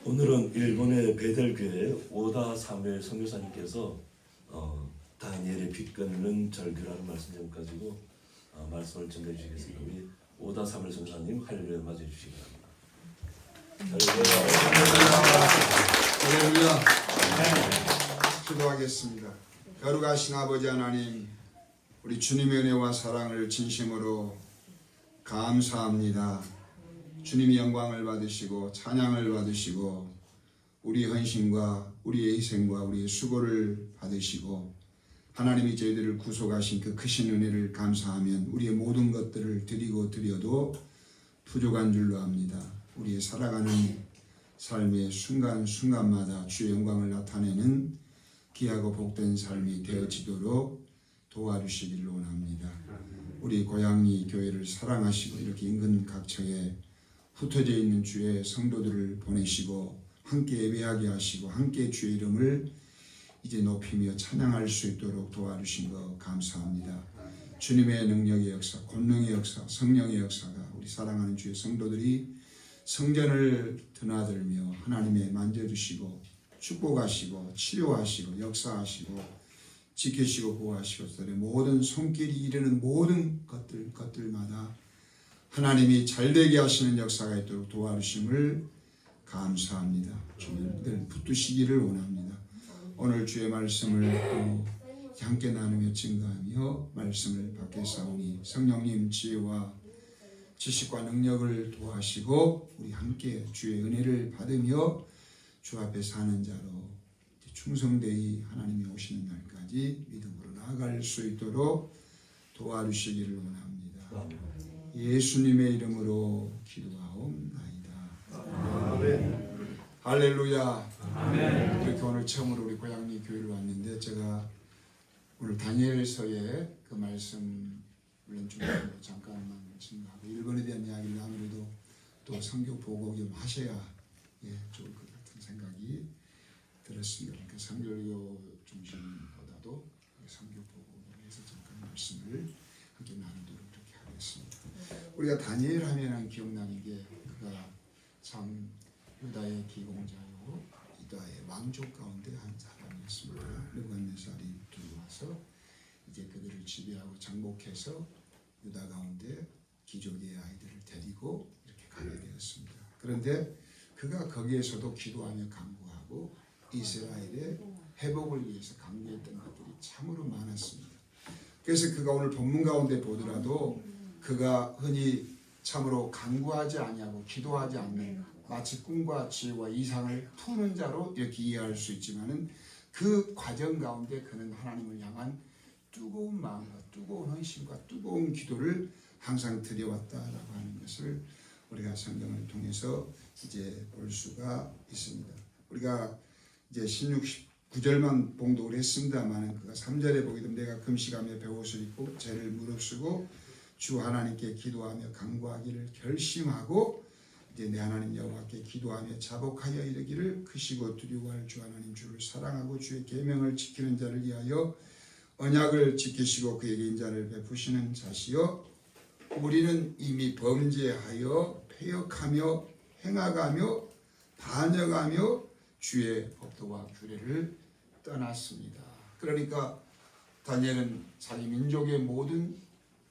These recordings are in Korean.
오늘은 일본의 베델교회 오다 사무엘 선교사님께서 다니엘의 빛 끊는 절규라는 말씀 제목 가지고 말씀을 전해 주시겠습니다. 우리 오다 사무엘 선교사님 할렐루야 맞이해 주시기 바랍니다. 할렐루야. 기도하겠습니다. 거룩하신 아버지 하나님, 우리 주님의 은혜와 사랑을 진심으로 감사합니다. 주님이 영광을 받으시고 찬양을 받으시고 우리 헌신과 우리의 희생과 우리의 수고를 받으시고 하나님이 저희들을 구속하신 그 크신 은혜를 감사하면 우리의 모든 것들을 드리고 드려도 부족한 줄로 압니다. 우리의 살아가는 삶의 순간순간마다 주의 영광을 나타내는 귀하고 복된 삶이 되어지도록 도와주시기를 원합니다. 우리 고양이 교회를 사랑하시고 이렇게 인근 각처에 흩어져 있는 주의 성도들을 보내시고 함께 예배하게 하시고 함께 주의 이름을 이제 높이며 찬양할 수 있도록 도와주신 것 감사합니다. 주님의 능력의 역사, 권능의 역사, 성령의 역사가 우리 사랑하는 주의 성도들이 성전을 드나들며 하나님의 만져주시고 축복하시고 치료하시고 역사하시고 지키시고 보호하시고 모든 손길이 이르는 모든 것들마다 하나님이 잘되게 하시는 역사가 있도록 도와주심을 감사합니다. 주님들 붙드시기를 원합니다. 오늘 주의 말씀을 또 함께 나누며 증거하며 말씀을 받게 사오니 성령님 지혜와 지식과 능력을 도와시고 우리 함께 주의 은혜를 받으며 주 앞에 사는 자로 충성되이 하나님이 오시는 날까지 믿음으로 나아갈 수 있도록 도와주시기를 원합니다. 예수님의 이름으로 기도하옵나이다. 아멘. 할렐루야. 아멘. 이렇게 오늘 처음으로 우리 고양이 교회를 왔는데 제가 오늘 다니엘서의 그 말씀 물론 중간에 잠깐만 말씀하고 일본에 대한 이야기를 아무래도 또 성경 보고 좀 하셔야 좋을 것 같은 생각이 들었습니다. 그러니까 성결교 중심보다도 성경 보고 해서 잠깐 말씀을 함께 나누도록 그렇게 하겠습니다. 우리가 다니엘 하면은 기억나는 게 그가 참 유다의 기공자요 유다의 왕족 가운데 한 사람이었습니다. 느부갓네살이 들어와서 이제 그들을 지배하고 정복해서 유다 가운데 기족의 아이들을 데리고 이렇게 가게 되었습니다. 그런데 그가 거기에서도 기도하며 간구하고 이스라엘의 회복을 위해서 간구했던 것들이 참으로 많았습니다. 그래서 그가 오늘 본문 가운데 보더라도 그가 흔히 참으로 간구하지 아니하고 기도하지 않는 마치 꿈과 지혜와 이상을 푸는 자로 이렇게 이해할 수 있지만은 그 과정 가운데 그는 하나님을 향한 뜨거운 마음과 뜨거운 헌신과 뜨거운 기도를 항상 드려왔다라고 하는 것을 우리가 성경을 통해서 이제 볼 수가 있습니다. 우리가 이제 16, 19절만 봉독을 했습니다만 그가 3절에 보게 되면 내가 금식하며 베옷을 입고 죄를 무릅쓰고 주 하나님께 기도하며 간구하기를 결심하고 이제 내 하나님 여호와께 기도하며 자복하여 이르기를 크시고 두려워할 주 하나님 주를 사랑하고 주의 계명을 지키는 자를 위하여 언약을 지키시고 그에게 인자를 베푸시는 자시여 우리는 이미 범죄하여 패역하며 행하가며 반역하며 주의 법도와 규례를 떠났습니다. 그러니까 다니엘은 자기 민족의 모든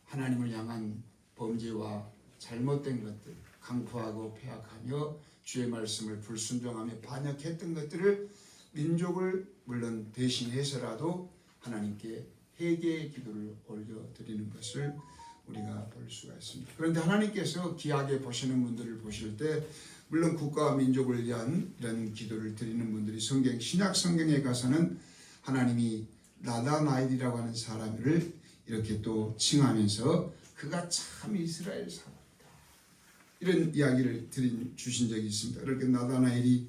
하나님을 향한 범죄와 잘못된 것들, 강포하고 패악하며 주의 말씀을 불순종하며 반역했던 것들을 민족을 물론 대신해서라도 하나님께 회개의 기도를 올려드리는 것을 우리가 볼 수가 있습니다. 그런데 하나님께서 귀하게 보시는 분들을 보실 때 물론 국가와 민족을 위한 이런 기도를 드리는 분들이 신약 성경에 가서는 하나님이 나다나엘이라고 하는 사람을 이렇게 또 칭하면서 그가 참 이스라엘 사람이다 이런 이야기를 주신 적이 있습니다. 그렇게 나다나엘이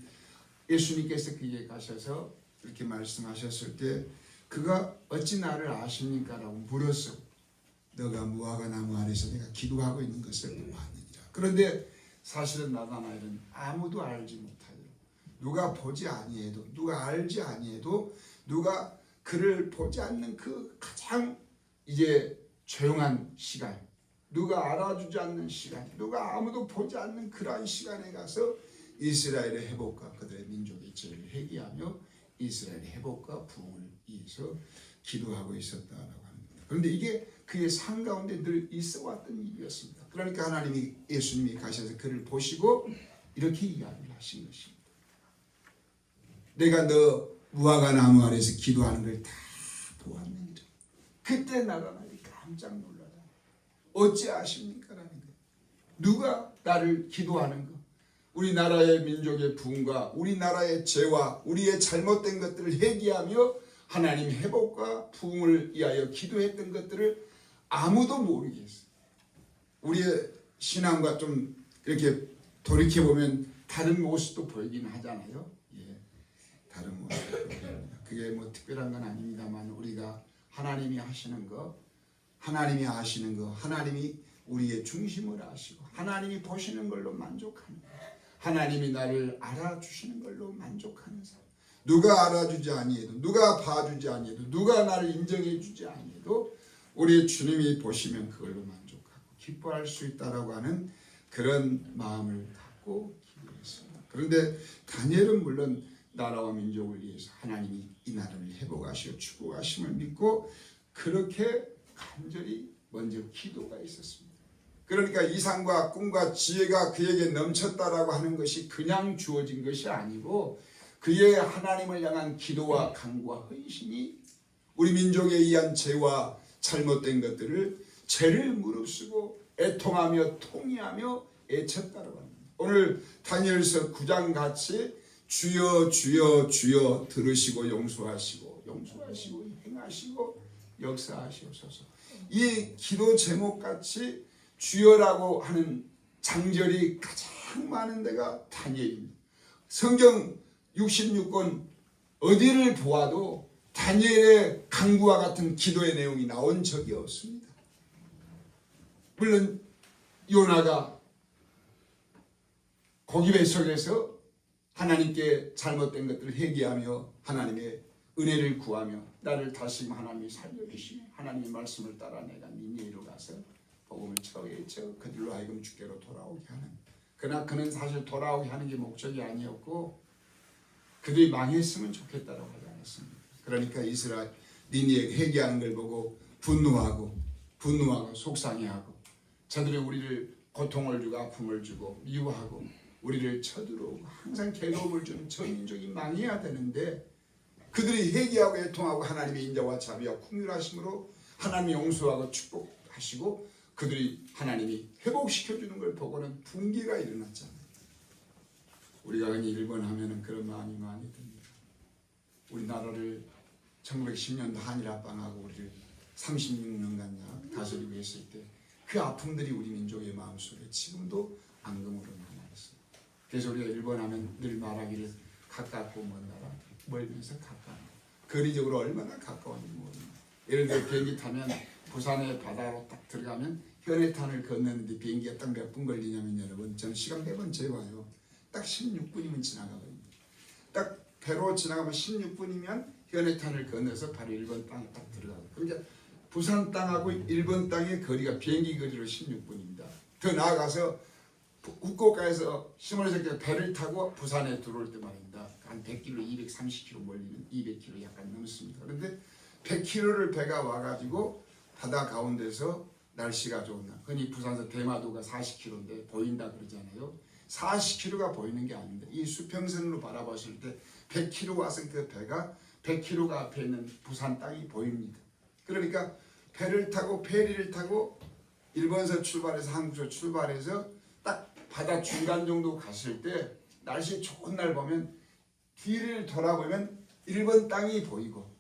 예수님께서 그에게 가셔서 이렇게 말씀하셨을 때 그가 어찌 나를 아십니까? 라고 물었어. 너가 무화과 나무 아래서 내가 기도하고 있는 것을 보았느니라. 그런데 사실은 나다나엘은 아무도 알지 못하여 누가 보지 아니해도 누가 알지 아니해도 누가 그를 보지 않는 그 가장 이제 조용한 시간 누가 알아주지 않는 시간 누가 아무도 보지 않는 그러한 시간에 가서 이스라엘의 회복과 그들의 민족의 죄를 회개하며 이스라엘의 회복과 부흥을 위해서 기도하고 있었다라고 합니다. 그런데 이게 그의 삶 가운데 늘 있어 왔던 일이었습니다. 그러니까 하나님이 예수님이 가셔서 그를 보시고 이렇게 이야기를 하신 것입니다. 내가 너 무화과 나무 아래에서 기도하는 걸 다 보았느니라. 그때 나가 말이 깜짝 놀라다. 어찌 아십니까? 라는 거예요. 누가 나를 기도하는 거, 우리나라의 민족의 부흥과 우리나라의 죄와 우리의 잘못된 것들을 회개하며 하나님 회복과 부흥을 위하여 기도했던 것들을 아무도 모르게 했어요. 우리의 신앙과 좀 이렇게 돌이켜보면 다른 모습도 보이긴 하잖아요. 예, 다른 모습도 보입니다. 그게 뭐 특별한 건 아닙니다만 우리가 하나님이 하시는 거, 하나님이 아시는 거, 하나님이 우리의 중심을 아시고 하나님이 보시는 걸로 만족하는 거, 하나님이 나를 알아주시는 걸로 만족하는 사람. 누가 알아주지 아니해도, 누가 봐주지 아니해도, 누가 나를 인정해주지 아니해도 우리 주님이 보시면 그걸로 만족하고 기뻐할 수 있다라고 하는 그런 마음을 갖고 기도했습니다. 그런데 다니엘은 물론 나라와 민족을 위해서 하나님이 이 나라를 회복하시고 축복하심을 믿고 그렇게 간절히 먼저 기도가 있었습니다. 그러니까 이상과 꿈과 지혜가 그에게 넘쳤다라고 하는 것이 그냥 주어진 것이 아니고 그의 하나님을 향한 기도와 간구와 헌신이 우리 민족에 의한 죄와 잘못된 것들을 죄를 무릅쓰고 애통하며 통회하며 애쳤다라고 합니다. 오늘 다니엘서 9장 같이 주여 주여 주여 들으시고 용서하시고 용서하시고 행하시고 역사하시옵소서. 이 기도 제목 같이 주여라고 하는 장절이 가장 많은 데가 다니엘입니다. 성경 66권 어디를 보아도 다니엘의 간구와 같은 기도의 내용이 나온 적이 없습니다. 물론 요나가 고기 뱃속에서 하나님께 잘못된 것들을 회개하며 하나님의 은혜를 구하며 나를 다시 하나님이 살려주시며 하나님의 말씀을 따라 내가 니느웨로 가서 복음을 처해쳐 그들로 하여금 주께로 돌아오게 하는. 그러나 그는 사실 돌아오게 하는 게 목적이 아니었고 그들이 망했으면 좋겠다라고 하지 않았습니다. 그러니까 이스라엘 니느웨 회개하는 걸 보고 분노하고 속상해하고 저들이 우리를 고통을 주고 아픔을 주고 미워하고 우리를 쳐들어오고 항상 괴로움을 주는 저 민족이 망해야 되는데 그들이 회개하고 애통하고 하나님의 인자와 자비와 긍휼하심으로 하나님이 용서하고 축복하시고 그들이 하나님이 회복시켜주는 걸 보고는 분개가 일어났잖아요. 우리가 그냥 일본 하면은 그런 마음이 많이 듭니다. 우리나라를 1910년도 한일합방하고 우리를 36년간 다스리고 있을 때 그 아픔들이 우리 민족의 마음속에 지금도 앙금으로 남아있어요. 그래서 우리가 일본 하면 늘 말하기를 가깝고 먼 나라, 멀면서 가까운 거리적으로 얼마나 가까운지 모릅니다. 예를 들어 비행기 타면 부산의 바다로 딱 들어가면 현해탄을 건너는데 비행기가 딱 몇 분 걸리냐면 여러분 저는 시간 매번 재봐요. 딱 16분이면 지나가거든요. 딱 배로 지나가면 16분이면 현해탄을 건너서 바로 일본 땅에 딱 들어가고. 그러니까 부산 땅하고 일본 땅의 거리가 비행기 거리로 16분입니다. 더 나아가서 후쿠오카에서 시모노세키 배를 타고 부산에 들어올 때 말입니다. 한 100km, 230km 멀리는 200km 약간 넘습니다. 그런데 100km를 배가 와가지고 바다 가운데서 날씨가 좋은 날. 흔히 부산에서 대마도가 40km인데 보인다 그러잖아요. 40km가 보이는 게 아닙니다. 이 수평선으로 바라봤을 때 100km 와서 그 배가 100km가 앞에 있는 부산 땅이 보입니다. 그러니까 배를 타고 페리를 타고 일본에서 출발해서 한국에서 출발해서 딱 바다 중간 정도 갔을 때 날씨 좋은 날 보면 뒤를 돌아보면 일본 땅이 보이고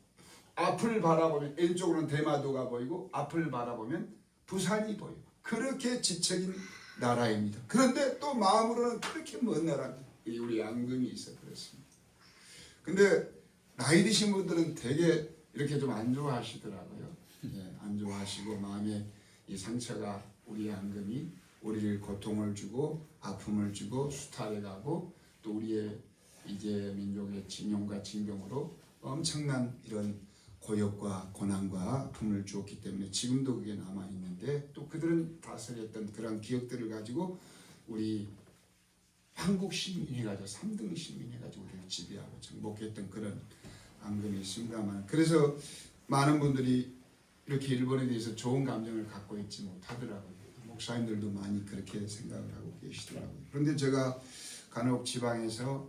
앞을 바라보면 왼쪽으로는 대마도가 보이고 앞을 바라보면 부산이 보이고 그렇게 지척인 나라입니다. 그런데 또 마음으로는 그렇게 먼 나라입니다. 우리 앙금이 있어 그렇습니다. 근데 나이 드신 분들은 되게 이렇게 좀 안 좋아하시더라고요. 예, 안 좋아하시고 마음에 이 상처가 우리 앙금이 우리를 고통을 주고 아픔을 주고 수탈해 가고 또 우리의 이제 민족의 진용과 진경으로 엄청난 이런 고역과 고난과 아픔을 주었기 때문에 지금도 그게 남아있는데 또 그들은 다스렸던 그런 기억들을 가지고 우리 한국 시민 해가지고 3등 시민 해가지고 우리를 지배하고 정복했던 그런 앙금이 있습니다만, 그래서 많은 분들이 이렇게 일본에 대해서 좋은 감정을 갖고 있지 못하더라고요. 목사님들도 많이 그렇게 생각을 하고 계시더라고요. 그런데 제가 간혹 지방에서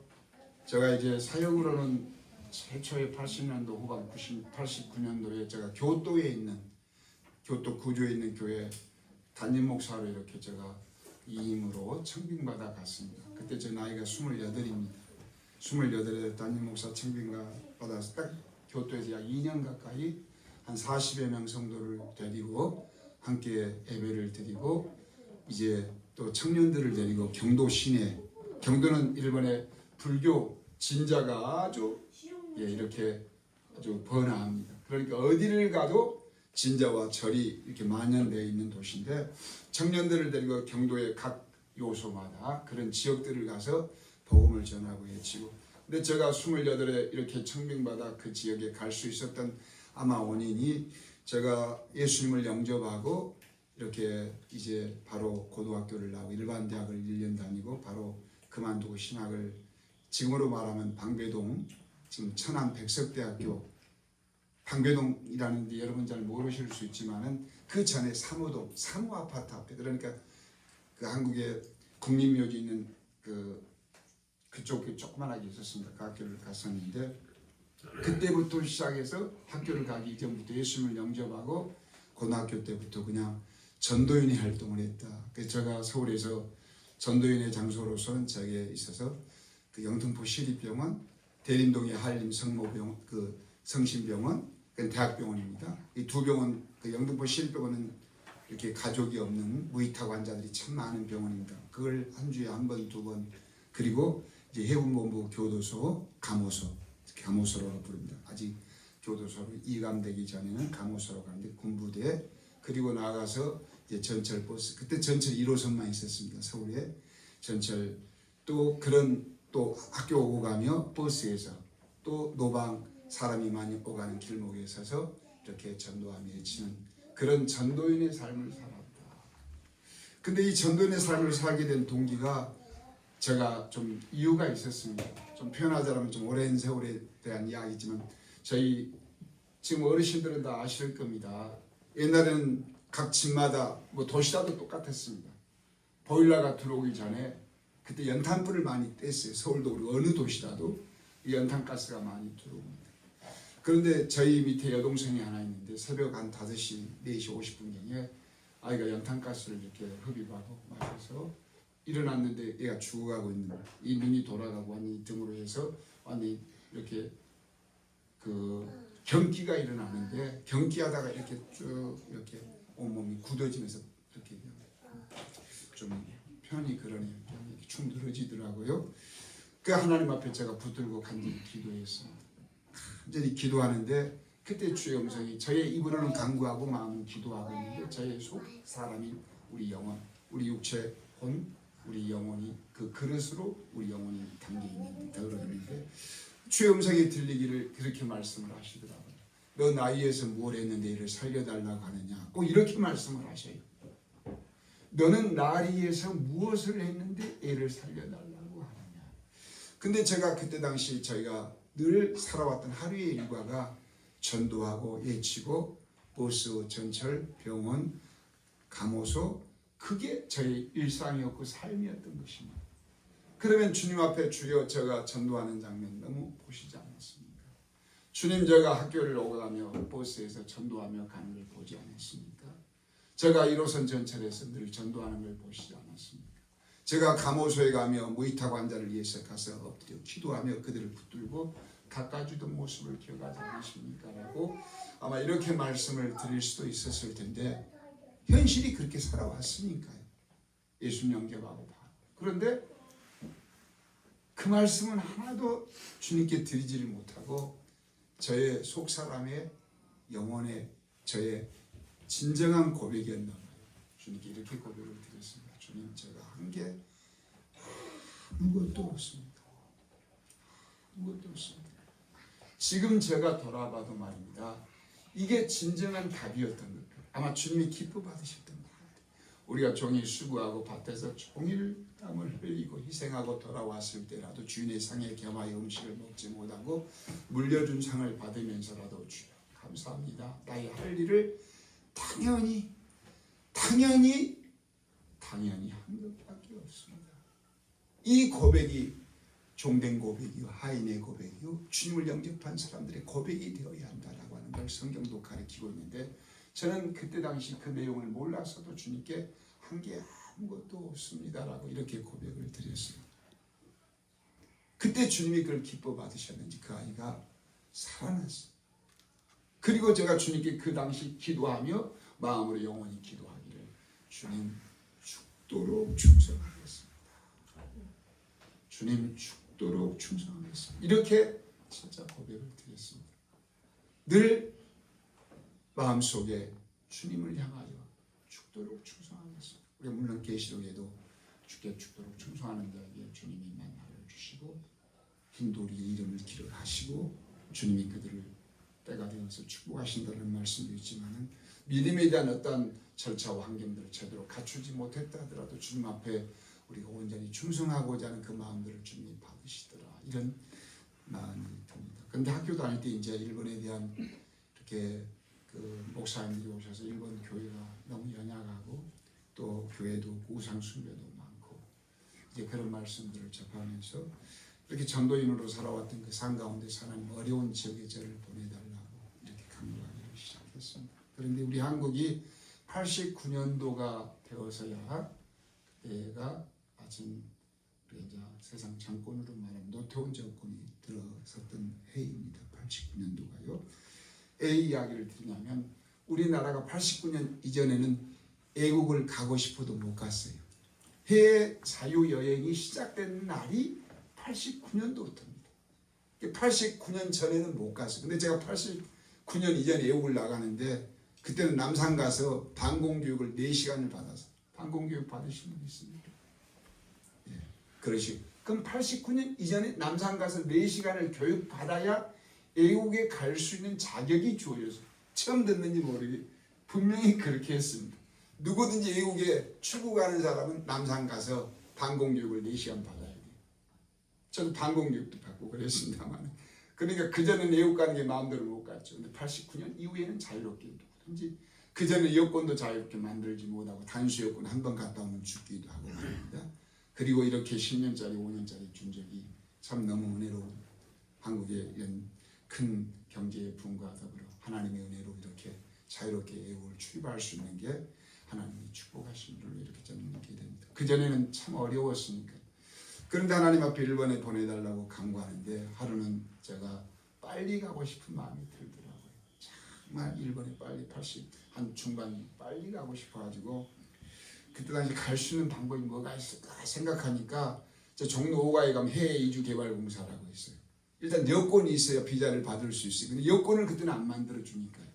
제가 이제 사역으로는 최초의 80년도 후반 89년도에 제가 교토에 있는 교토 구조에 있는 교회 담임 목사로 이렇게 제가 이임으로 청빙받아 갔습니다. 그때 제 나이가 28입니다. 28에 담임 목사 청빙받아서 딱 교토에서 약 2년 가까이 한 40여 명 성도를 데리고 함께 예배를 드리고 이제 또 청년들을 데리고 경도 시내, 경도는 일본의 불교 진자가 아주 이렇게 아주 번화합니다. 그러니까 어디를 가도 진자와 절이 이렇게 만연되어 있는 도시인데, 청년들을 데리고 경도의 각 요소마다 그런 지역들을 가서 복음을 전하고 외치고, 근데 제가 28에 이렇게 청빙받아 그 지역에 갈 수 있었던 아마 원인이, 제가 예수님을 영접하고 이렇게 이제 바로 고등학교를 나오고 일반 대학을 1년 다니고 바로 그만두고 신학을, 지금으로 말하면 방배동, 지금 천안 백석대학교 방배동이라는 데 여러분 잘 모르실 수 있지만은 그 전에 사무동, 사무 아파트 앞에, 그러니까 그 한국의 국립묘지 있는 그쪽에 조그만하게 있었습니다. 그 학교를 갔었는데, 그때부터 시작해서 학교를 가기 이전부터 예수님을 영접하고 고등학교 때부터 그냥 전도인의 활동을 했다. 그래서 제가 서울에서 전도인의 장소로서는 저에 있어서 그 영등포 시립병원, 대림동의 한림 성모병원, 그 성심병원, 그 대학병원입니다. 이 두 병원, 그 영등포 시립병원은 이렇게 가족이 없는 무위탁 환자들이 참 많은 병원입니다. 그걸 한 주에 한 번, 두 번, 그리고 이제 해운본부 교도소, 감호소라고 부릅니다. 아직 교도소로 이감되기 전에는 감호소로 가는데 군부대, 그리고 나가서 이제 전철 버스, 그때 전철 1호선만 있었습니다. 서울에 전철, 또 그런 또 학교 오고 가며 버스에서 또 노방 사람이 많이 오가는 길목에 서서 이렇게 전도하며 외치는 그런 전도인의 삶을 살았다. 근데 이 전도인의 삶을 살게 된 동기가 제가 좀 이유가 있었습니다. 좀 표현하자면 좀 오랜 세월에 대한 이야기지만, 저희 지금 어르신들은 다 아실 겁니다. 옛날에는 각 집마다 뭐 도시라도 똑같았습니다. 보일러가 들어오기 전에 그때 연탄불을 많이 뗐어요. 서울도 그리고 어느 도시라도 이 연탄가스가 많이 들어옵니다. 그런데 저희 밑에 여동생이 하나 있는데 새벽 한 5시, 4시 50분경에 아이가 연탄가스를 이렇게 흡입하고 마셔서 일어났는데 얘가 죽어가고 있는, 이 눈이 돌아가고 완전히 등으로 해서 완전히 이렇게 그 경기가 일어나는데, 경기하다가 이렇게 쭉 이렇게 온몸이 굳어지면서 이렇게 좀 편히 그러네요. 이렇게 축 늘어지더라고요. 그 하나님 앞에 제가 붙들고 간절히 기도했어요. 간절히 기도하는데 그때 주의 음성이, 저의 입으로는 간구하고 마음은 기도하고 있는데 저의 속 사람인 우리 영혼, 우리 육체, 혼, 우리 영혼이 그 그릇으로 우리 영혼이 담겨 있는 덜어있는데, 주의 음성이 들리기를 그렇게 말씀을 하시더라고요. 너 나이에서 뭘 했는데 이를 살려달라고 하느냐, 꼭 이렇게 말씀을 하셔요. 너는 나이에서 무엇을 했는데 애를 살려달라고 하느냐. 근데 제가 그때 당시 저희가 늘 살아왔던 하루의 일과가 전도하고 예치고 버스, 전철, 병원, 감호소, 그게 저의 일상이었고 삶이었던 것입니다. 그러면 주님 앞에 주여 제가 전도하는 장면 너무 보시지 않았습니까? 주님, 제가 학교를 오고 가며 버스에서 전도하며 가는 걸 보지 않았습니까? 제가 1호선 전철에서 늘 전도하는 걸 보시지 않았습니까? 제가 감호소에 가며 무위탁 환자를 위해서 가서 엎드려 기도하며 그들을 붙들고 닦아주던 모습을 기억하지 않으십니까? 라고 아마 이렇게 말씀을 드릴 수도 있었을 텐데, 현실이 그렇게 살아왔으니까요. 예수님 영접하고 다. 그런데 그 말씀은 하나도 주님께 드리지를 못하고 저의 속사람의 영혼의 저의 진정한 고백이었나 봐요. 주님께 이렇게 고백을 드렸습니다. 주님, 제가 한 게 아무것도 없습니다. 아무것도 없습니다. 지금 제가 돌아봐도 말입니다. 이게 진정한 답이었던 것 같아요. 아마 주님이 기뻐 받으셨던 것 같아요. 우리가 종일 수고하고 밭에서 종일 땀을 흘리고 희생하고 돌아왔을 때라도 주인의 상에 겸하여 음식을 먹지 못하고 물려준 상을 받으면서라도 주여 감사합니다. 나의 할 일을 당연히 한 것밖에 없습니다. 이 고백이 종된 고백이요, 하인의 고백이요, 주님을 영접한 사람들의 고백이 되어야 한다라고 하는 걸 성경도 가르치고 있는데, 저는 그때 당시 그 내용을 몰라서도 주님께 한 게 아무것도 없습니다라고 이렇게 고백을 드렸습니다. 그때 주님이 그걸 기뻐 받으셨는지 그 아이가 살아났어요. 그리고 제가 주님께 그 당시 기도하며 마음으로 영원히 기도하기를, 주님 죽도록 충성하겠습니다. 주님 죽도록 충성하겠습니다. 이렇게 진짜 고백을 드렸습니다. 늘 마음속에 주님을 향하여 죽도록 충성하겠습니다. 우리가 물론 계시록에도 주께 죽도록 충성하는 자에게 주님이 만나를 주시고 흰돌이의 이름을 기록하시고 주님이 그들을 때가 되어서 축복하신다는 말씀도 있지만, 믿음에 대한 어떤 절차와 환경들을 제대로 갖추지 못했다 하더라도 주님 앞에 우리가 온전히 충성하고자 하는 그 마음들을 주님이 받으시더라, 이런 마음이 듭니다. 그런데 학교 다닐 때 이제 일본에 대한 이렇게 그 목사님들이 오셔서 일본 교회가 너무 연약하고 또 교회도 우상 숭배도 많고 이제 그런 말씀들을 접하면서 이렇게 전도인으로 살아왔던 그 산 가운데서 하나님 어려운 지역에 저를 보내달라고 이렇게 강구하기를 시작했습니다. 그런데 우리 한국이 89년도가 되어서야 그때가 마침 이제 세상 정권으로 말하면 노태우 정권이 들어섰던 해입니다. 89년도가요. 왜 이야기를 드리냐면, 우리나라가 89년 이전에는 애국을 가고 싶어도 못 갔어요. 해외 자유여행이 시작된 날이 89년도부터입니다. 89년 전에는 못 갔어요. 근데 제가 89년 이전에 애국을 나가는데 그때는 남산 가서 반공교육을 4시간을 받아서, 반공교육 받으신 분 있습니까? 예, 그러시고, 그럼 89년 이전에 남산 가서 4시간을 교육받아야 애국에 갈 수 있는 자격이 주어져서, 처음 듣는지 모르게 분명히 그렇게 했습니다. 누구든지 애국에 출국하는 사람은 남산 가서 반공교육을 4시간 받아야 돼요. 저도 반공교육도 받고 그랬습니다만, 그러니까 그전에는 애국 가는 게 마음대로 못 갔죠. 근데 89년 이후에는 자유롭게 누구든지, 그전에 여권도 자유롭게 만들지 못하고 단수 여권 한 번 갔다 오면 죽기도 하고 말입니다. 그리고 이렇게 10년짜리 5년짜리 준 적이 참 너무 은혜로운, 한국의 이런 큰 경제의 부흥과 더불어 하나님의 은혜로 이렇게 자유롭게 애국을 출발할 수 있는 게 하나님이 축복하신 줄로 이렇게 저는 믿게 됩니다. 그전에는 참 어려웠으니까. 그런데 하나님 앞에 일본에 보내달라고 간구하는데, 하루는 제가 빨리 가고 싶은 마음이 들더라고요. 정말 일본에 빨리 80한 중반 빨리 가고 싶어가지고, 그때 당시 갈 수 있는 방법이 뭐가 있을까 생각하니까, 저 종로 5가에 가면 해외 이주 개발 공사라고 있어요. 일단 여권이 있어야 비자를 받을 수 있어요. 근데 여권을 그때는 안 만들어 주니까요.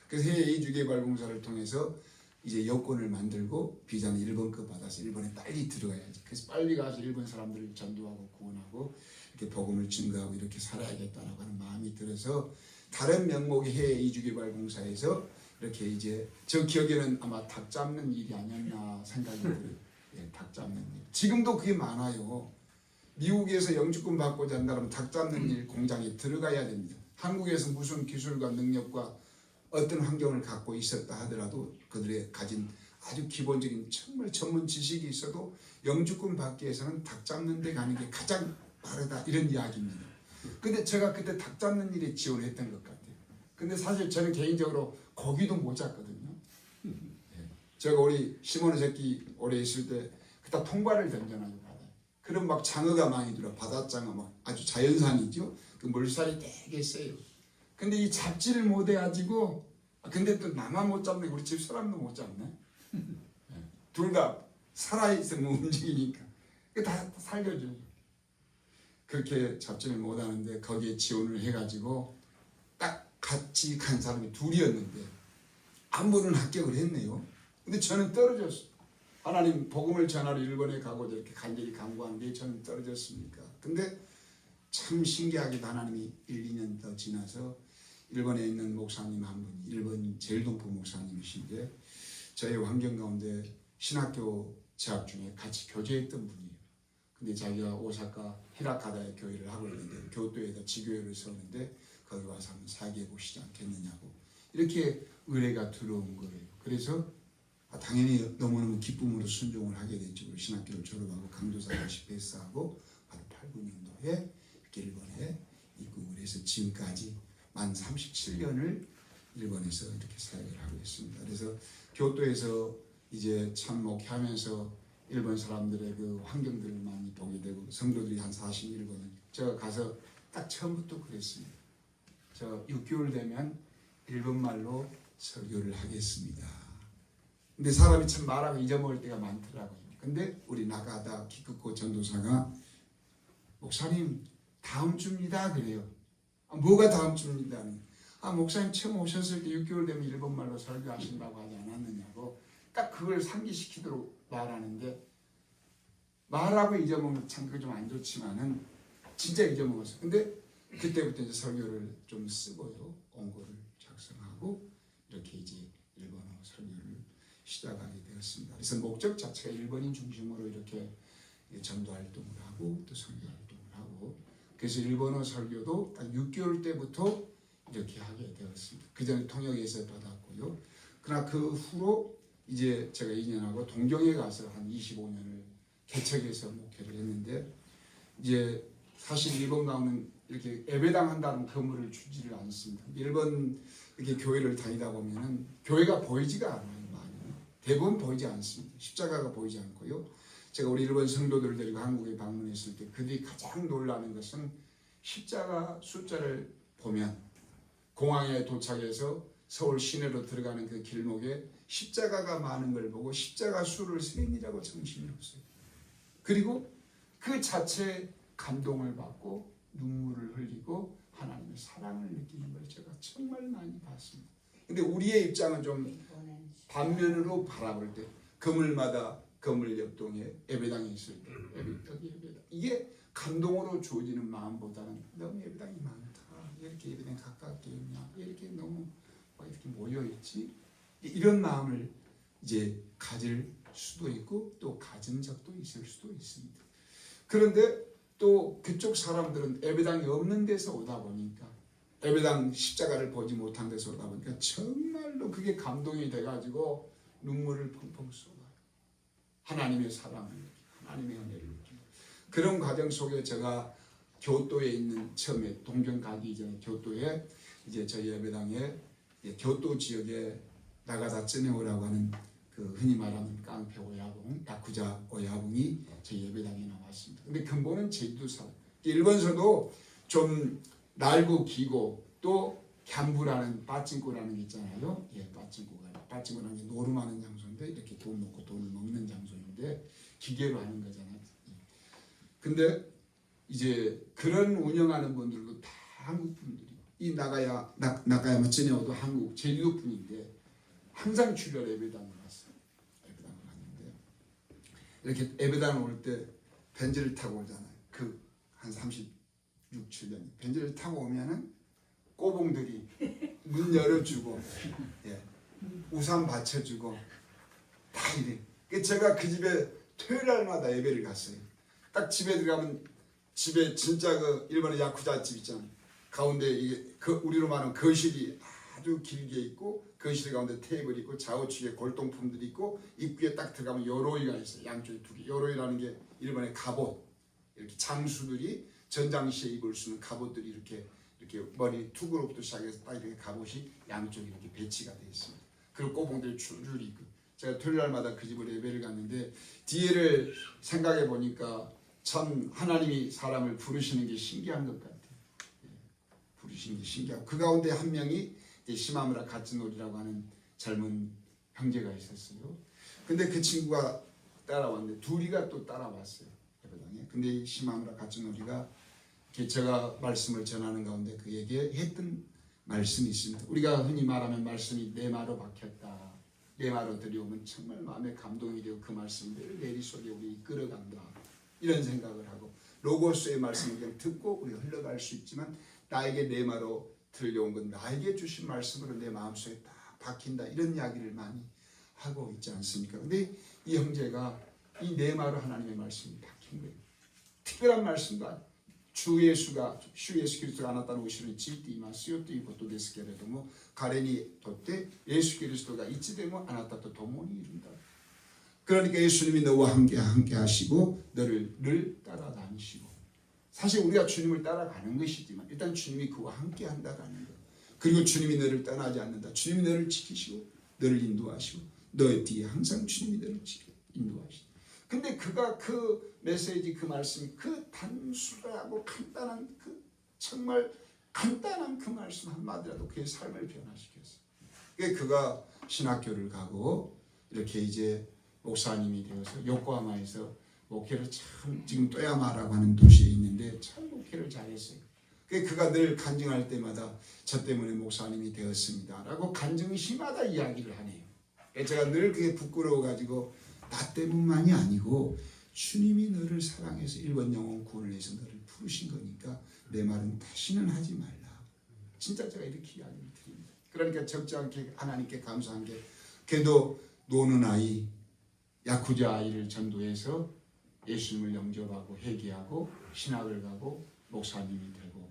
그래서 해외 이주 개발 공사를 통해서 이제 여권을 만들고 비자는 일본급 받아서 일본에 빨리 들어가야지. 그래서 빨리 가서 일본 사람들을 전도하고 구원하고 이렇게 복음을 증거하고 이렇게 살아야겠다라고 하는 마음이 들어서, 다른 명목의 해외 이주 개발 공사에서 이렇게 이제, 저 기억에는 아마 닭 잡는 일이 아니었나 생각이 들어요. 예, 닭 잡는 일. 지금도 그게 많아요. 미국에서 영주권 받고자 한다면 닭 잡는 일 공장에 들어가야 됩니다. 한국에서 무슨 기술과 능력과 어떤 환경을 갖고 있었다 하더라도 그들의 가진 아주 기본적인 정말 전문 지식이 있어도 영주권 받기 위해서는 닭 잡는 데 가는 게 가장 빠르다, 이런 이야기입니다. 근데 제가 그때 닭 잡는 일에 지원했던 것 같아요. 근데 사실 저는 개인적으로 고기도 못 잡거든요. 제가 우리 시몬의 새끼 오래 있을 때 그때 통발을 던져놔요, 바다에. 그럼 막 장어가 많이 들어, 바닷장어, 막 아주 자연산이죠. 그 물살이 되게 세요. 근데 이 잡지를 못 해가지고, 근데 또 나만 못 잡네, 우리 집 사람도 못 잡네. 둘 다 살아있으면 움직이니까 다 살려줘요. 그렇게 잡지를 못 하는데 거기에 지원을 해가지고 딱 같이 간 사람이 둘이었는데 한 분은 합격을 했네요. 근데 저는 떨어졌어요. 하나님 복음을 전하러 일본에 가고 이렇게 간절히 간구하는데 저는 떨어졌습니까? 근데 참 신기하게도 하나님이 1, 2년 더 지나서 일본에 있는 목사님 한 분이 일본 제일동포 목사님이신데, 저의 환경 가운데 신학교 재학 중에 같이 교제했던 분이에요. 근데 자기가 오사카 히라카다에 교회를 하고 있는데 교토에다 지교회를 세우는데 거기 와서 한번 사귀어 보시지 않겠느냐고 이렇게 의뢰가 들어온 거예요. 그래서 당연히 너무너무 기쁨으로 순종을 하게 됐죠. 우리 신학교를 졸업하고 강도사교시 패스하고 바로 89년도에 이렇게 일본에 입국을 해서 지금까지 만 37년을 일본에서 이렇게 사역을 하고 있습니다. 그래서 교토에서 이제 참 목회하면서 일본 사람들의 그 환경들을 많이 보게 되고 성도들이 한 41번을 제가 가서 딱 처음부터 그랬습니다. 저 6개월 되면 일본말로 설교를 하겠습니다. 근데 사람이 참 말하고 잊어먹을 때가 많더라고요. 근데 우리 나가다 기쿠코 전도사가 목사님 다음 주입니다 그래요. 뭐가 다음 주입니다. 목사님 처음 오셨을 때 6개월 되면 일본말로 설교하신다고 하지 않았느냐고 딱 그걸 상기시키도록 말하는데 말하고 잊어먹으면 참 그거 좀 안 좋지만은 진짜 잊어먹었어요. 근데 그때부터 이제 설교를 좀 쓰고요. 원고를 작성하고 이렇게 이제 일본어 설교를 시작하게 되었습니다. 그래서 목적 자체가 일본인 중심으로 이렇게 전도 활동을 하고 또 설교 활동을 하고 그래서 일본어 설교도 딱 6개월 때부터 이렇게 하게 되었습니다. 그 전에 통역에서 받았고요. 그러나 그 후로 이제 제가 2년하고 동경에 가서 한 25년을 개척해서 목회를 했는데 이제 사실 일본 가면 이렇게 예배당 한다는 건물을 주지를 않습니다. 일본 이렇게 교회를 다니다 보면은 교회가 보이지가 않아요. 많이 대부분 보이지 않습니다. 십자가가 보이지 않고요. 제가 우리 일본 성도들 데리고 한국에 방문했을 때 그들이 가장 놀라는 것은 십자가 숫자를 보면 공항에 도착해서 서울 시내로 들어가는 그 길목에 십자가가 많은 걸 보고 십자가 수를 세니라고 정신이 없어요. 그리고 그 자체에 감동을 받고 눈물을 흘리고 하나님의 사랑을 느끼는 걸 제가 정말 많이 봤습니다. 근데 우리의 입장은 좀 반면으로 바라볼 때 건물마다 건물 옆동에 예배당이 있을 때 여기 예배당 이게 감동으로 주어지는 마음보다는 너무 예배당이 많다. 이렇게 예배당이 가깝게 있냐. 이렇게 너무 이렇게 모여있지. 이런 마음을 이제 가질 수도 있고 또 가진 적도 있을 수도 있습니다. 그런데 또 그쪽 사람들은 예배당이 없는 데서 오다 보니까 예배당 십자가를 보지 못한 데서 오다 보니까 정말로 그게 감동이 돼가지고 눈물을 펑펑 쏟아요. 하나님의 사랑을 느끼고 하나님의 은혜를 느끼고 그런 과정 속에 제가 교토에 있는 처음에 동경 가기 전에 교토에 이제 저희 예배당에 교토 지역에 나가다 쯔네오라고 하는 그 흔히 말하는 깡패 오야붕, 야쿠자 오야붕이 제 예배당에 나왔습니다. 근데 근본은 제주도 사람. 일본서도 좀 날고 기고 또 갬부라는 빠찡코라는 게 있잖아요. 예, 빠찡코라는 게 노름하는 장소인데 이렇게 돈 놓고 돈을 먹는 장소인데 기계로 하는 거잖아요. 근데 이제 그런 운영하는 분들도 다 한국 분들이 이 나가야마 쯔네오도 한국 제주도 분인데 항상 주일 예배당을 왔어요. 예배당을 왔는데 이렇게 예배당 올 때 벤츠를 타고 오잖아요. 그 한 36, 7년 벤츠를 타고 오면은 꼬봉들이 문 열어주고 예, 우산 받쳐주고 다 이래. 제가 그 집에 토요일 날마다 예배를 갔어요. 딱 집에 들어가면 집에 진짜 그 일본의 야쿠자 집 있잖아요. 가운데 이게 우리로 말하면 거실이 아주 길게 있고 거실 가운데 테이블이 있고 좌우측에 골동품들이 있고 입구에 딱 들어가면 요로이가 있어요. 양쪽에 두 개. 요로이라는 게 일본의 갑옷. 이렇게 장수들이 전장시에 입을 수 있는 갑옷들이 이렇게 머리 투구로부터 시작해서 딱 이렇게 갑옷이 양쪽에 이렇게 배치가 되어 있습니다. 그리고 꼬봉들이 줄줄이 있고 제가 토요일 날마다 그 집으로 예배를 갔는데 뒤에를 생각해 보니까 참 하나님이 사람을 부르시는 게 신기한 것 같아요. 부르시는 게 신기하고 그 가운데 한 명이 시마무라 가츠노리라고 하는 젊은 형제가 있었어요. 근데 그 친구가 따라왔는데 둘이가 또 따라왔어요. 예배당에. 근데 이 시마무라 가츠노리가 제가 말씀을 전하는 가운데 그에게 했던 말씀이 있습니다. 우리가 흔히 말하면 말씀이 내 마로 박혔다. 내 마로 들여오면 정말 마음에 감동이 되고 그 말씀이 늘 내리 속에 우리 이끌어간다. 이런 생각을 하고 로고스의 말씀을 그냥 듣고 우리가 흘러갈 수 있지만 나에게 내 마로 들려온 건 나에게 주신 말씀으로 내 마음속에 딱 박힌다. 이런 이야기를 많이 하고 있지 않습니까? 근데 이 형제가 이 네 마루 하나님의 말씀이 박힌 거예요. 특별한 말씀도 아니에요. 주 예수 그리스도가あなたの後ろについていますよということですけれども、彼にとって예수 그리스도가いつでもあなたと共にいるんだ。 그러니까 예수님이 너와 함께 하시고 너를 늘 따라다니시고, 사실 우리가 주님을 따라가는 것이지만 일단 주님이 그와 함께 한다라는 것, 그리고 주님이 너를 떠나지 않는다. 주님이 너를 지키시고 너를 인도하시고 너의 뒤에 항상 주님이 너를 인도하시다. 근데 그가 그 메시지, 그 말씀이 그 단순하고 간단한 그 정말 간단한 그 말씀 한마디라도 그의 삶을 변화시켰어요. 그가 신학교를 가고 이렇게 이제 목사님이 되어서 요코하마에서 목회를 참, 지금 또야마라고 하는 도시에 있는데 참 목회를 잘했어요. 그가 늘 간증할 때마다 저 때문에 목사님이 되었습니다라고 간증시마다 이야기를 하네요. 제가 늘 그게 부끄러워가지고 나 때문만이 아니고 주님이 너를 사랑해서 일본 영혼 구원을 해서 너를 부르신 거니까 내 말은 다시는 하지 말라. 진짜 제가 이렇게 이야기를 드립니다. 그러니까 적지 않게 하나님께 감사한 게, 걔도 노는 아이, 야쿠자 아이를 전도해서 예수님을 영접하고 회개하고 신학을 가고 목사님이 되고,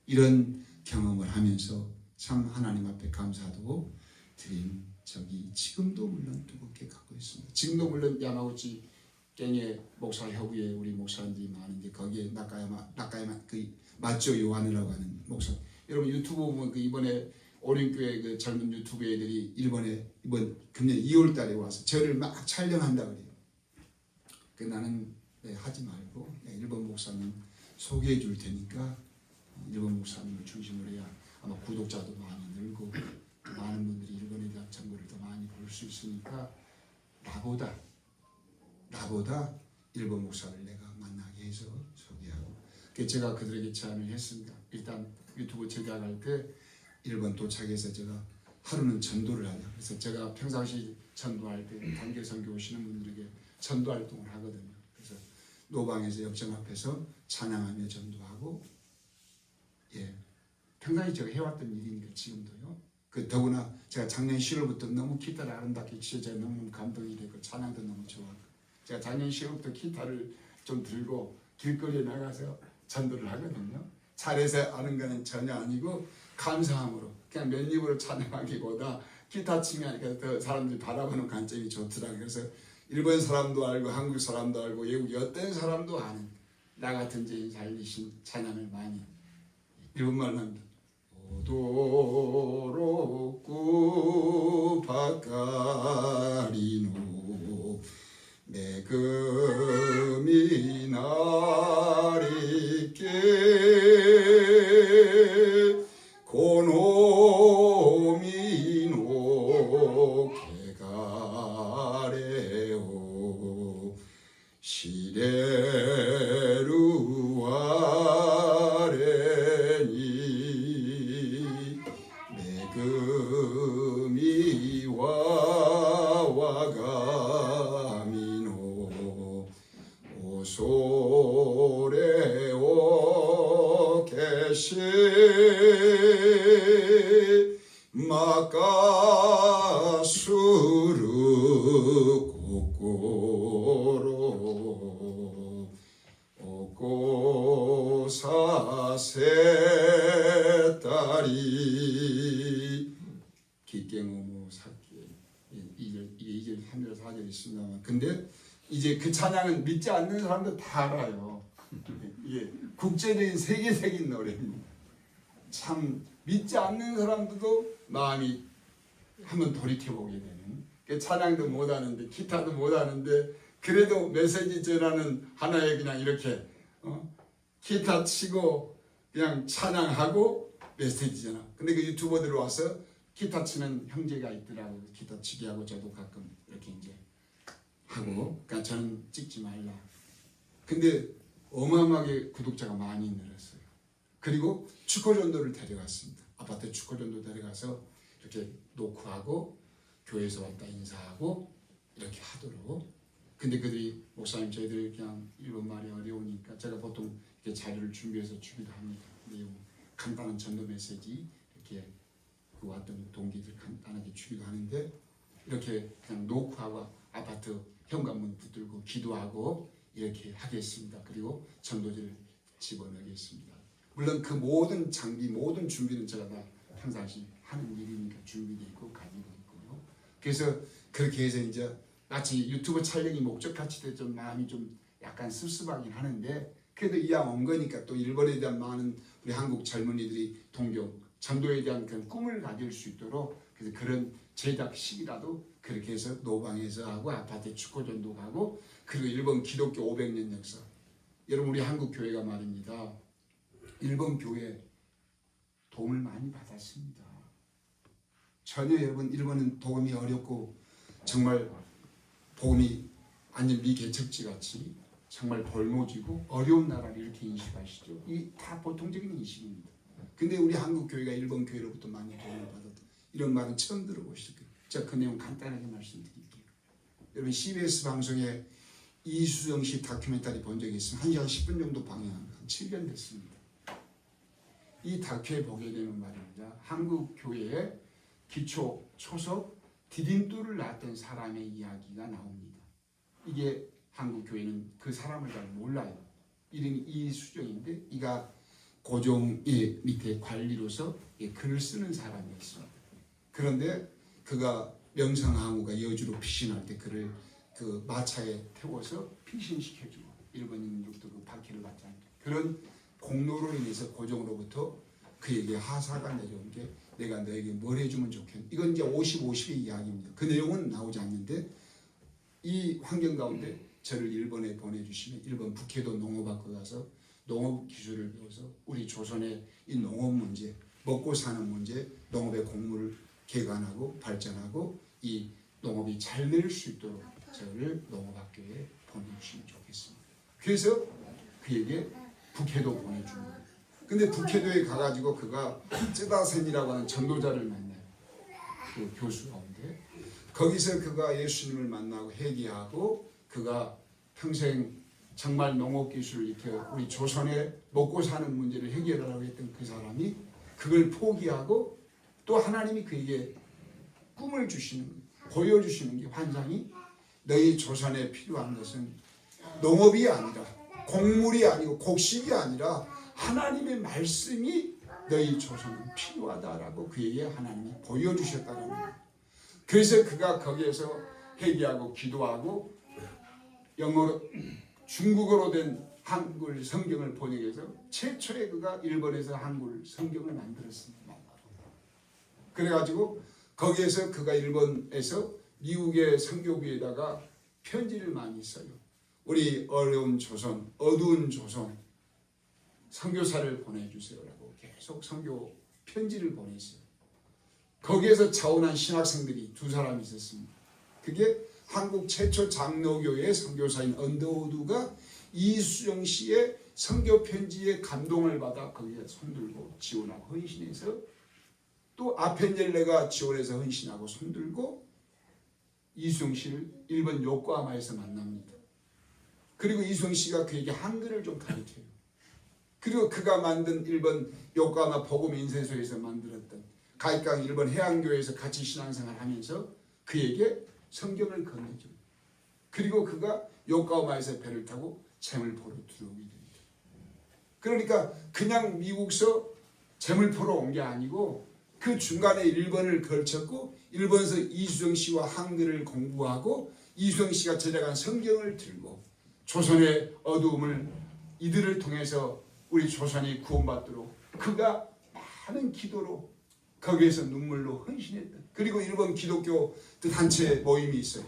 이런 경험을 하면서 참 하나님 앞에 감사도 드린 적이 지금도 물론 두껍게 갖고 있습니다. 지금도 물론 야마구치 갱의 목사 협의회 우리 목사님들이 많은데 거기에 나카야마 그 마쪼 요한이라고 하는 목사, 여러분 유튜브 보면 그 이번에 오륜교회 그 젊은 유튜브 애들이 일본에 이번 금년 2월 달에 와서 저를 막 촬영한다 그래요. 그 나는 하지 말고 일본 목사님 소개해 줄 테니까 일본 목사님을 중심으로 해야 아마 구독자도 많이 늘고 많은 분들이 일본에 대한 정보를 더 많이 볼 수 있으니까 나보다 일본 목사를 내가 만나게 해서 소개하고, 제가 그들에게 제안을 했습니다. 일단 유튜브 제작할 때 일본 도착해서 제가 하루는 전도를 하자. 그래서 제가 평상시 전도할 때 단계 선교 오시는 분들에게 전도 활동을 하거든요. 그래서 노방에서 역정 앞에서 찬양하며 전도하고, 평상시 제가 해왔던 일이니까 지금도요. 더구나 제가 작년 10월부터 너무 기타를 아름답게 치셔서 제가 너무 감동이 되고 찬양도 너무 좋아하고, 제가 작년 10월부터 기타를 좀 들고 길거리에 나가서 전도를 하거든요. 잘해서 아는 거는 전혀 아니고 감사함으로 그냥 몇 입으로 찬양하기보다 기타 치면 더 사람들이 바라보는 관점이 좋더라고요. 그래서 일본 사람도 알고 한국 사람도 알고 외국 어떤 사람도 아는 나 같은 죄인 살리신 찬양을 많이 일본말로 합니다. 오도로구 바카리노 매금이 나리께 고노미노 개가레오 시레루아레니 매금이와 와가미노 오소레오 게시 마카수르 고꼬로 오고사세다리 기깽오모 사키 이게 2절 3절 4절 있습니다만, 근데 이제 그 찬양은 믿지 않는 사람도 다 알아요. 이게 국제적인 세계적인 노래입니다. 참 믿지 않는 사람들도 마음이 한번 돌이켜보게 되는, 찬양도 못하는데 기타도 못하는데 그래도 메시지 전하는 하나의 그냥 이렇게 기타 치고 그냥 찬양하고 메시지 전하. 근데 그 유튜버들 와서 기타 치는 형제가 있더라고. 기타 치게 하고 저도 가끔 이렇게 이제 하고, 그러니까 저는 찍지 말라. 근데 어마어마하게 구독자가 많이 늘었어요. 그리고 축구전도를 데려갔습니다. 아파트 축구전도 데려가서 이렇게 노크하고 교회에서 왔다 인사하고 이렇게 하도록. 근데 그들이 목사님 저희들 그냥 일본 말이 어려우니까 제가 보통 이렇게 자료를 준비해서 주기도 합니다. 내용 간단한 전도 메시지 이렇게 그 왔던 동기들 간단하게 주기도 하는데, 이렇게 그냥 노크하고 아파트 현관문 붙들고 기도하고 이렇게 하겠습니다. 그리고 전도지를 집어넣겠습니다. 물론 그 모든 장비, 모든 준비는 제가 다 평상시 하는 일이니까 준비되어 있고 가지고 있고요. 그래서 그렇게 해서 이제 마치 유튜브 촬영이 목적같이 돼 좀 마음이 좀 약간 씁쓸하긴 하는데 그래도 이왕 온 거니까 또 일본에 대한 많은 우리 한국 젊은이들이 동경, 전도에 대한 그런 꿈을 가질 수 있도록 그래서 그런 제작식이라도 그렇게 해서 노방에서 하고 아파트 축구전도 가고 그리고 일본 기독교 500년 역사. 여러분 우리 한국 교회가 말입니다. 일본 교회 도움을 많이 받았습니다. 전혀 여러분 일본은 도움이 어렵고 정말 복음이 완전 미개척지 같이 정말 벌모지고 어려운 나라를 이렇게 인식하시죠. 이 다 보통적인 인식입니다. 근데 우리 한국 교회가 일본 교회로부터 많이 도움을 받았다. 이런 말은 처음 들어보실 거예요. 제가 그 내용 간단하게 말씀드릴게요. 여러분 CBS 방송에 이수정 씨 다큐멘터리 본 적이 있으면 1시간 10분 정도 방영합니다. 한 7년 됐습니다. 이 다큐에 보게 되는 말입니다. 한국 교회의 기초, 초석, 디딤돌을 놨던 사람의 이야기가 나옵니다. 이게 한국 교회는 그 사람을 잘 몰라요. 이름이 이수정인데 이가 고종의 밑에 관리로서 글을 쓰는 사람이었습니다. 그런데 그가 명성황후가 여주로 피신할 때 그를 그 마차에 태워서 피신시켜주고 일본인으로부터 그 박해를 받지 않게 그런 공로로 인해서 고종으로부터 그에게 하사가 내려온 게 내가 너에게 뭘 해주면 좋겠냐. 이건 이제 50-50의 이야기입니다. 그 내용은 나오지 않는데 이 환경 가운데 저를 일본에 보내주시면 일본 북해도 농업학과 가서 농업 기술을 배워서 우리 조선의 이 농업 문제, 먹고 사는 문제, 농업의 공무를 개간하고 발전하고 이 농업이 잘 될 수 있도록 저를 농업학교에 보내주시면 좋겠습니다. 그래서 그에게 북해도 보내준 거예요. 근데 북해도에 가가지고 그가 쯔다센이라고 하는 전도자를 만나요. 그 교수 가운데 거기서 그가 예수님을 만나고 회개하고 그가 평생 정말 농업기술을 이렇게 우리 조선의 먹고 사는 문제를 해결하려고 했던 그 사람이 그걸 포기하고 또 하나님이 그에게 꿈을 주시는 거예요. 보여주시는 게 환상이 너희 조선에 필요한 것은 농업이 아니라 곡물이 아니고 곡식이 아니라 하나님의 말씀이 너희 조선은 필요하다라고 그에게 하나님이 보여주셨다는 거예요. 그래서 그가 거기에서 회개하고 기도하고 영어로 중국어로 된 한글 성경을 번역해서 최초에 그가 일본에서 한글 성경을 만들었습니다. 그래가지고 거기에서 그가 일본에서 미국의 선교부에다가 편지를 많이 써요. 우리 어려운 조선, 어두운 조선 선교사를 보내주세요라고 계속 선교 편지를 보냈어요. 거기에서 자원한 신학생들이 2사람이 있었습니다. 그게 한국 최초 장로교회 선교사인 언더우드가 이수정 씨의 선교 편지에 감동을 받아 거기에 손들고 지원하고 헌신해서 또 아펜젤레가 지원해서 헌신하고 손들고 이수정 씨를 일본 요코하마에서 만납니다. 그리고 이수정 씨가 그에게 한글을 좀 가르쳐요. 그리고 그가 만든 일본 요코하마 복음 인쇄소에서 만들었던 가이강 일본 해양교회에서 같이 신앙생활을 하면서 그에게 성경을 건네줘. 그리고 그가 요코하마에서 배를 타고 제물포로 들어오게 됩니다. 그러니까 그냥 미국서 제물포로 온 게 아니고 그 중간에 일본을 걸쳤고 일본에서 이수정 씨와 한글을 공부하고 이수정 씨가 제작한 성경을 들고 조선의 어두움을 이들을 통해서 우리 조선이 구원받도록 그가 많은 기도로 거기에서 눈물로 헌신했다. 그리고 일본 기독교 단체 모임이 있어요.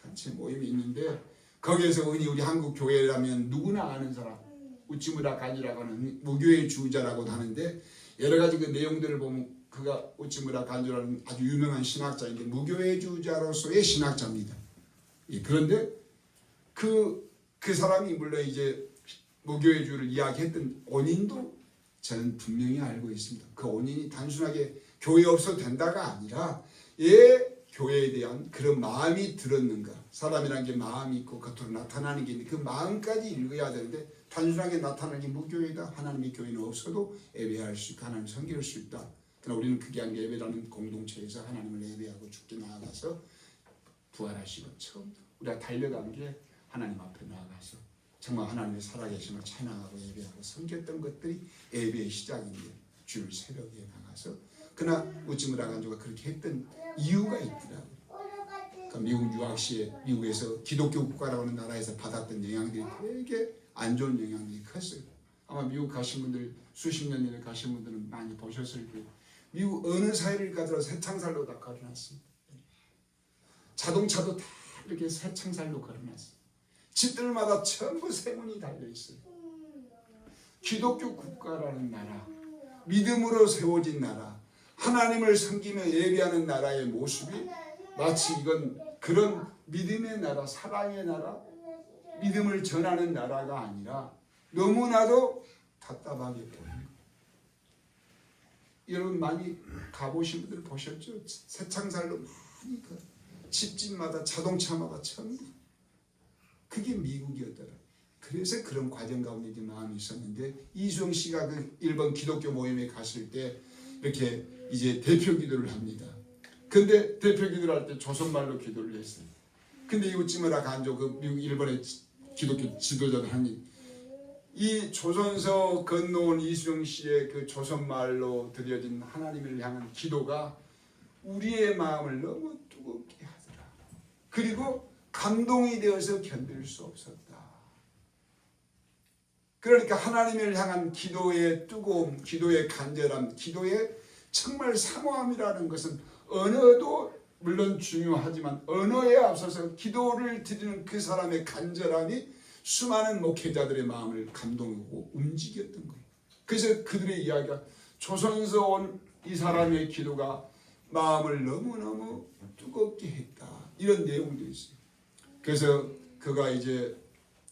단체 모임이 있는데 거기에서 흔히 우리 한국 교회라면 누구나 아는 사람 우치무라 간이라고 하는 무교의 주자라고 하는데 여러 가지 그 내용들을 보면 그가 우치무라 간주라는 아주 유명한 신학자인데 무교의 주자로서의 신학자입니다. 예, 그런데 그 사람이 물론 이제 무교의 주를 이야기했던 원인도 저는 분명히 알고 있습니다. 그 원인이 단순하게 교회 없어도 된다가 아니라 교회에 대한 그런 마음이 들었는가. 사람이란 게 마음이 있고 겉으로 나타나는 게 있는데 그 마음까지 읽어야 되는데 단순하게 나타나는 게 무교회다. 하나님의 교회는 없어도 예배할 수 있고 하나님 섬길 수 있다. 그러나 우리는 그게 아니라 예배라는 공동체에서 하나님을 예배하고 죽게 나아가서 부활하시고 처음 우리가 달려간 게 하나님 앞에 나아가서 정말 하나님의 살아계심을 찬양하고 예배하고 섬겼던 것들이 예배의 시작인데 주일 새벽에 나가서 그러나 우찌무라 간주가 그렇게 했던 이유가 있더라고요. 그러니까 미국 유학 시에 미국에서 기독교 국가라고 하는 나라에서 받았던 영향들이 되게 안 좋은 영향들이 컸어요. 아마 미국 가신 분들 수십 년 전에 가신 분들은 많이 보셨을 거예요. 미국 어느 사회를 가더라도 새창살로 다 걸어놨습니다. 자동차도 다 이렇게 새창살로 걸어놨어요. 집들마다 전부 세문이 달려있어요. 기독교 국가라는 나라, 믿음으로 세워진 나라, 하나님을 섬기며 예배하는 나라의 모습이 마치 이건 그런 믿음의 나라, 사랑의 나라, 믿음을 전하는 나라가 아니라 너무나도 답답하게 보이는 거예요. 여러분 많이 가보신 분들 보셨죠? 새창살로 많이 집집마다 자동차마다 전부 그게 미국이었더라. 그래서 그런 과정 가운데 이제 마음이 있었는데 이수영 씨가 그 일본 기독교 모임에 갔을 때 이렇게 이제 대표 기도를 합니다. 근데 대표 기도를 할 때 조선말로 기도를 했어요. 근데 이 우찌무라 간조 그 미국 일본의 기독교 지도자들 하니 이 조선서 건너온 이수영 씨의 그 조선말로 드려진 하나님을 향한 기도가 우리의 마음을 너무 뜨겁게 하더라. 그리고 감동이 되어서 견딜 수 없었다. 그러니까 하나님을 향한 기도의 뜨거움, 기도의 간절함, 기도의 정말 사모함이라는 것은 언어도 물론 중요하지만 언어에 앞서서 기도를 드리는 그 사람의 간절함이 수많은 목회자들의 마음을 감동하고 움직였던 거예요. 그래서 그들의 이야기가 조선에서 온 이 사람의 기도가 마음을 너무너무 뜨겁게 했다. 이런 내용도 있어요. 그래서 그가 이제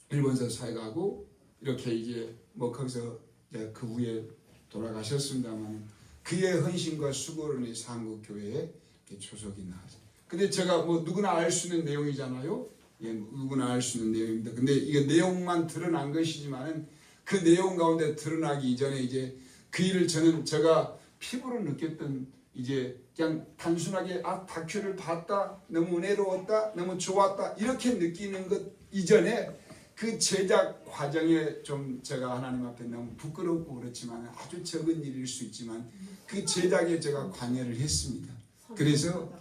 일본서 사역하고 이렇게 이제 뭐 거기서 이제 그 후에 돌아가셨습니다만 그의 헌신과 수고를 위해서 한국교회에 초석이 나왔어요. 근데 제가 뭐 누구나 알 수 있는 내용이잖아요. 예, 누구나 알 수 있는 내용입니다. 근데 이게 내용만 드러난 것이지만은 그 내용 가운데 드러나기 이전에 이제 그 일을 제가 피부로 느꼈던 이제 그냥 단순하게 다큐를 봤다, 너무 은혜로웠다, 너무 좋았다 이렇게 느끼는 것 이전에 그 제작 과정에 좀 제가 하나님 앞에 너무 부끄럽고 그렇지만 아주 적은 일일 수 있지만 그 제작에 제가 관여를 했습니다. 그래서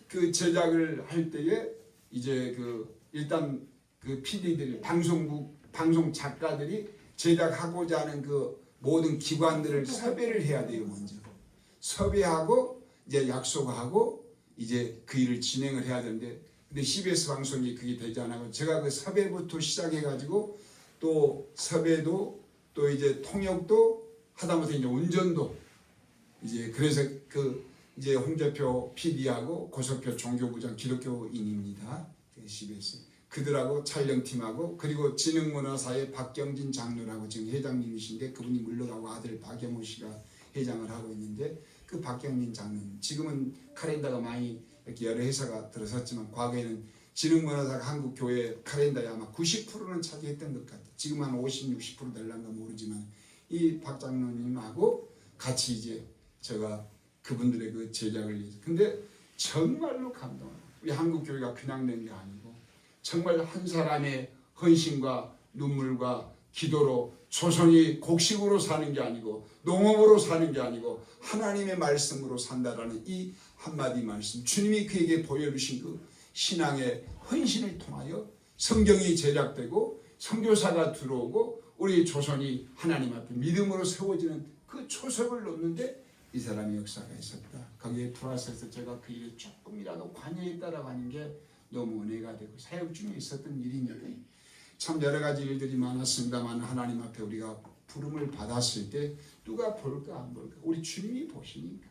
그 제작을 할 때에 이제 일단 그 PD들이 방송 작가들이 제작하고자 하는 그 모든 기관들을 섭외를 해야 돼요. 먼저 섭외하고 이제 약속하고 이제 그 일을 진행을 해야 되는데 근데 CBS 방송이 그게 되지 않고 제가 그 섭외부터 시작해가지고 또 섭외도 또 이제 통역도 하다못해 이제 운전도 이제 그래서 그 이제 홍재표 PD하고 고석표 종교부장 기독교인입니다. CBS 그들하고 촬영팀하고 그리고 진흥문화사의 박경진 장로라고 지금 회장님이신데 그분이 물러가고 아들 박영호 씨가 회장을 하고 있는데 그 박경진 장로 지금은 카렌다가 많이 이렇게 여러 회사가 들어섰지만 과거에는 진흥문화사가 한국교회 카렌다에 아마 90%는 차지했던 것 같아요. 지금 한 50, 60% 될란가 모르지만 이 박 장로님하고 같이 이제 제가 그분들의 그 제작을 위해서 근데 정말로 감동합니다. 우리 한국교회가 그냥 된 게 아니고 정말 한 사람의 헌신과 눈물과 기도로 조선이 곡식으로 사는 게 아니고 농업으로 사는 게 아니고 하나님의 말씀으로 산다라는 이 한마디 말씀 주님이 그에게 보여주신 그 신앙의 헌신을 통하여 성경이 제작되고 선교사가 들어오고 우리 조선이 하나님 앞에 믿음으로 세워지는 그 초석을 놓는데 이 사람의 역사가 있었다. 거기에 플러스해서 제가 그 일에 조금이라도 관여했다라고 하는 게 너무 은혜가 되고 사역 중에 있었던 일입니다. 참 여러 가지 일들이 많았습니다만 하나님 앞에 우리가 부름을 받았을 때 누가 볼까 안 볼까 우리 주님이 보시니까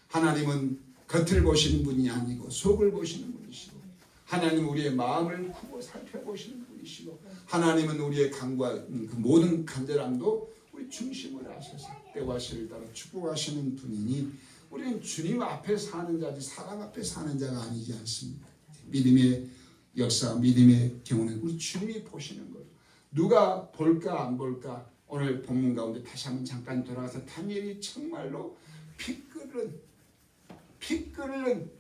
하나님은 겉을 보시는 분이 아니고 속을 보시는 분이시고 하나님은 우리의 마음을 크고 살펴보시는 분이시고 하나님은 우리의 간과 그 모든 간절함도 우리 중심을 아셔서 때와 시를 따라 축복하시는 분이니 우리는 주님 앞에 사는 자지 사람 앞에 사는 자가 아니지 않습니까? 믿음의 역사, 믿음의 경우는 우리 주님이 보시는 거예요. 누가 볼까 안 볼까 오늘 본문 가운데 다시 한번 잠깐 돌아가서 다니엘이 정말로 피 끓는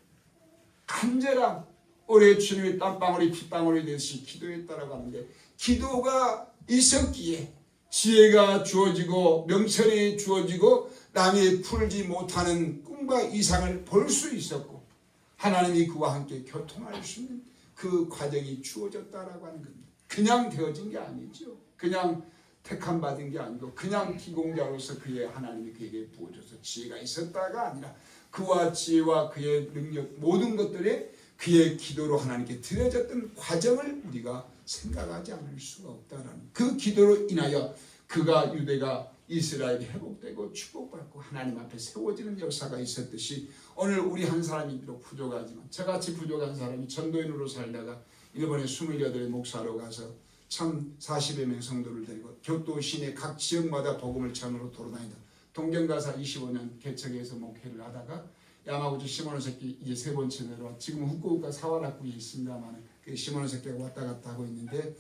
간절함 올해 주님이 땀방울이 핏방울이 되듯이 기도했다라고 하는데, 기도가 있었기에 지혜가 주어지고 명철이 주어지고 남이 풀지 못하는 꿈과 이상을 볼 수 있었고, 하나님이 그와 함께 교통할 수 있는 그 과정이 주어졌다라고 하는 겁니다. 그냥 되어진 게 아니죠. 그냥 택함 받은 게 아니고 그냥 기공자로서 그의 하나님이 그에게 부어줘서 지혜가 있었다가 아니라 그와 지혜와 그의 능력 모든 것들에 그의 기도로 하나님께 드려졌던 과정을 우리가 생각하지 않을 수가 없다라는, 그 기도로 인하여 그가 유대가 이스라엘이 회복되고 축복받고 하나님 앞에 세워지는 역사가 있었듯이, 오늘 우리 한 사람이 비록 부족하지만 저같이 부족한 사람이 전도인으로 살다가 일본에 28의 목사로 가서 40여 명 성도를 데리고 교토 시내 각 지역마다 복음을 전으로 돌아다니다 동경가사 25년 개척해서 목회를 하다가 야마구치 시모노세키 이제 세 번째 내려와 지금 후쿠오카 사와라쿠에 있습니다만 그 시모노세키가 왔다 갔다 하고 있는데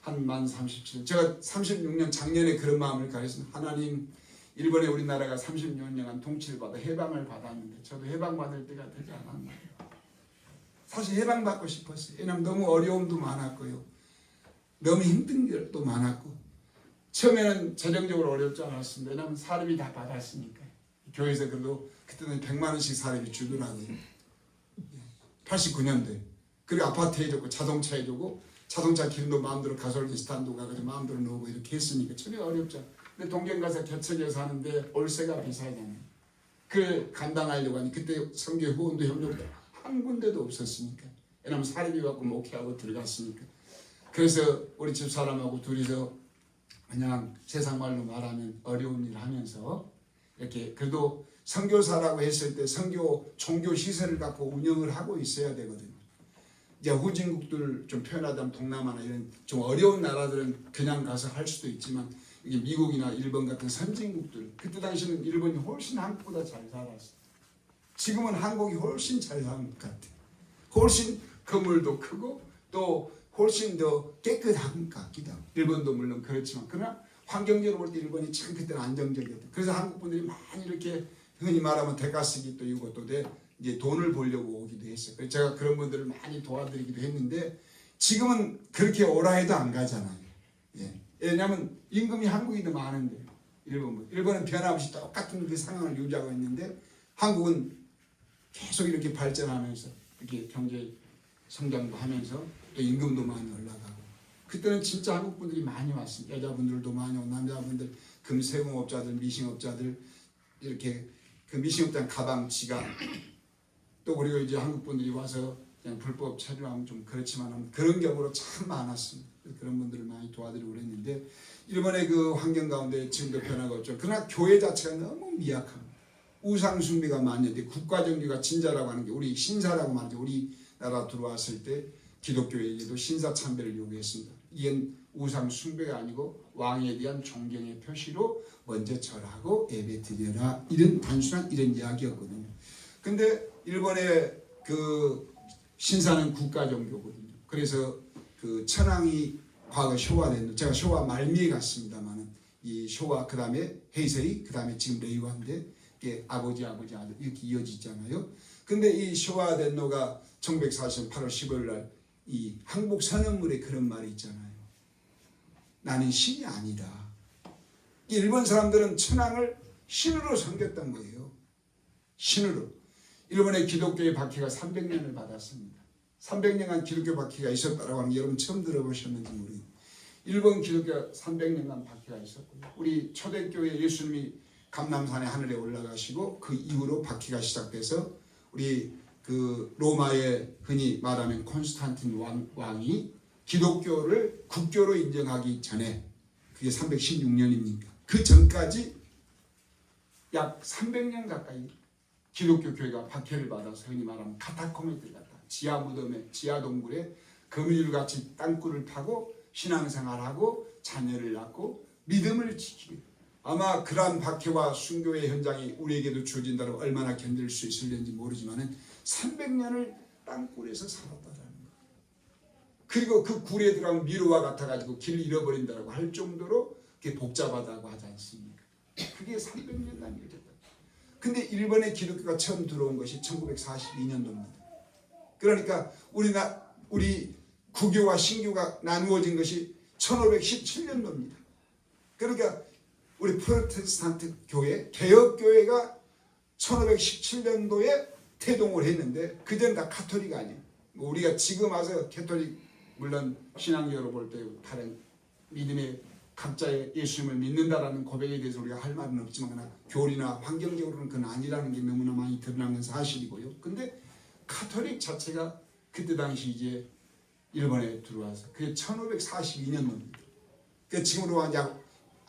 한 만 37년, 제가 36년 작년에 그런 마음을 가졌습니다. 하나님, 일본에 우리나라가 36년간 통치를 받아 해방을 받았는데 저도 해방받을 때가 되지 않았나요? 사실 해방받고 싶었어요. 왜냐하면 너무 어려움도 많았고요, 너무 힘든 것도 많았고, 처음에는 재정적으로 어렵지 않았습니다. 왜냐하면 사람이 다 받았으니까. 교회에서 그래도 그때는 100만 원씩 사람이 주더라고요. 89년도에. 그리고 아파트 해주고 자동차 해주고 자동차 기름도 마음대로 가솔린 스탄도 가서 마음대로 넣고 이렇게 했으니까 전혀 어렵죠. 근데 동경 가서 개척해서 하는데 월세가 비싸잖아요. 그걸 감당하려고 하니 그때 성교 후원도 협력도 한 군데도 없었으니까. 왜냐하면 사립이 갖고 목회하고 들어갔으니까. 그래서 우리 집 사람하고 둘이서 그냥 세상 말로 말하면 어려운 일 하면서 이렇게 그래도 선교사라고 했을 때 선교 종교 시설을 갖고 운영을 하고 있어야 되거든요. 이제 후진국들 좀 표현하자면 동남아나 이런 좀 어려운 나라들은 그냥 가서 할 수도 있지만, 이게 미국이나 일본 같은 선진국들, 그때 당시는 일본이 훨씬 한국보다 잘 살았어요. 지금은 한국이 훨씬 잘 사는 것 같아요. 훨씬 건물도 크고 또 훨씬 더 깨끗한 것 같기도 하고, 일본도 물론 그렇지만 그러나 환경적으로 볼 때 일본이 참 그때는 안정적이었다. 그래서 한국 분들이 많이 이렇게 흔히 말하면 대가쓰기 또 이것도 돼 이제 돈을 벌려고 오기도 했어요. 그래서 제가 그런 분들을 많이 도와드리기도 했는데, 지금은 그렇게 오라 해도 안 가잖아요. 예. 왜냐하면 임금이 한국이 더 많은데, 일본은 변함없이 똑같은 그 상황을 유지하고 있는데, 한국은 계속 이렇게 발전하면서 이렇게 경제 성장도 하면서 또 임금도 많이 올라가고, 그때는 진짜 한국 분들이 많이 왔습니다. 여자분들도 많이 오고 남자분들, 금세공업자들, 미싱업자들, 이렇게 그 미싱업자는 가방, 지갑, 또 그리고 이제 한국 분들이 와서 그냥 불법 체류하면 좀 그렇지만 그런 경우로 참 많았습니다. 그런 분들을 많이 도와드리고 그랬는데, 일본의 그 환경 가운데 지금도 변화가 없죠. 그러나 교회 자체가 너무 미약합니다. 우상 숭배가 많은데 국가 정규가 진자라고 하는 게 우리 신사라고 말하죠. 우리나라 들어왔을 때 기독교에게도 신사 참배를 요구했습니다. 이건 우상 숭배가 아니고 왕에 대한 존경의 표시로 먼저 절하고 예배 드려라, 이런 단순한 이런 이야기였거든요. 근데 일본의 그 신사는 국가 종교거든요. 그래서 그 천황이 과거 쇼와된, 제가 쇼와 말미에 갔습니다만은 이 쇼와 그 다음에 헤이세이, 그 다음에 지금 레이와인데 이게 아버지 아들 이렇게 이어지잖아요. 근데 이 쇼와 덴노가 1940년 8월 15일 날 이 항복 선언물에 그런 말이 있잖아요. 나는 신이 아니다. 일본 사람들은 천황을 신으로 섬겼던 거예요. 신으로. 일본의 기독교의 박해가 300년을 받았습니다. 300년간 기독교 박해가 있었다고 하는 게 여러분 처음 들어보셨는지 모르겠어요. 일본 기독교 300년간 박해가 있었고요. 우리 초대교회 예수님이 감람산의 하늘에 올라가시고 그 이후로 박해가 시작돼서 우리 그 로마의 흔히 말하면 콘스탄틴 왕이 기독교를 국교로 인정하기 전에, 그게 316년입니까? 그 전까지 약 300년 가까이 기독교 교회가 박해를 받아서 흔히 말하면 카타콤에 들어갔다. 지하 무덤에, 지하 동굴에 거미줄같이 땅굴을 파고 신앙생활하고 자녀를 낳고 믿음을 지키고, 아마 그러한 박해와 순교의 현장이 우리에게도 주어진다고 얼마나 견딜 수 있을는지 모르지만은 300년을 땅굴에서 살았다라는 거. 그리고 그 굴에 들어가면 미로와 같아가지고 길을 잃어버린다고 할 정도로 그게 복잡하다고 하지 않습니까? 그게 300년간 이어졌다. 근데 일본의 기독교가 처음 들어온 것이 1942년도입니다. 그러니까 우리 구교와 신교가 나누어진 것이 1517년도입니다. 그러니까 우리 프로테스탄트 교회, 개혁교회가 1517년도에 태동을 했는데 그전 다 가톨릭 아니에요. 우리가 지금 와서 가톨릭 물론 신앙적으로 볼 때 다른 믿음의 각자의 예수님을 믿는다라는 고백에 대해서 우리가 할 말은 없지만 교리나 환경적으로는 그건 아니라는 게 너무나 많이 드러난 건 사실이고요. 근데 가톨릭 자체가 그때 당시 이제 일본에 들어와서 그게 1542년도입니다. 그러니까 지금으로 약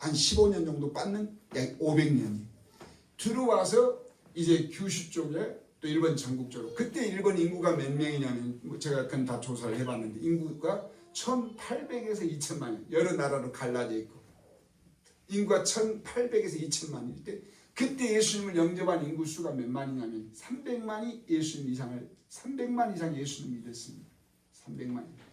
한 15년 정도 받는 약 500년이 들어와서 이제 규슈 쪽에 또 일본 전국적으로 그때 일본 인구가 몇 명이냐면 제가 그건 다 조사를 해봤는데 인구가 1800에서 2000만이 여러 나라로 갈라져 있고 인구가 1800에서 2000만일 때 그때 예수님을 영접한 인구 수가 몇 만이냐면 300만 이상 예수님을 믿었습니다. 300만이.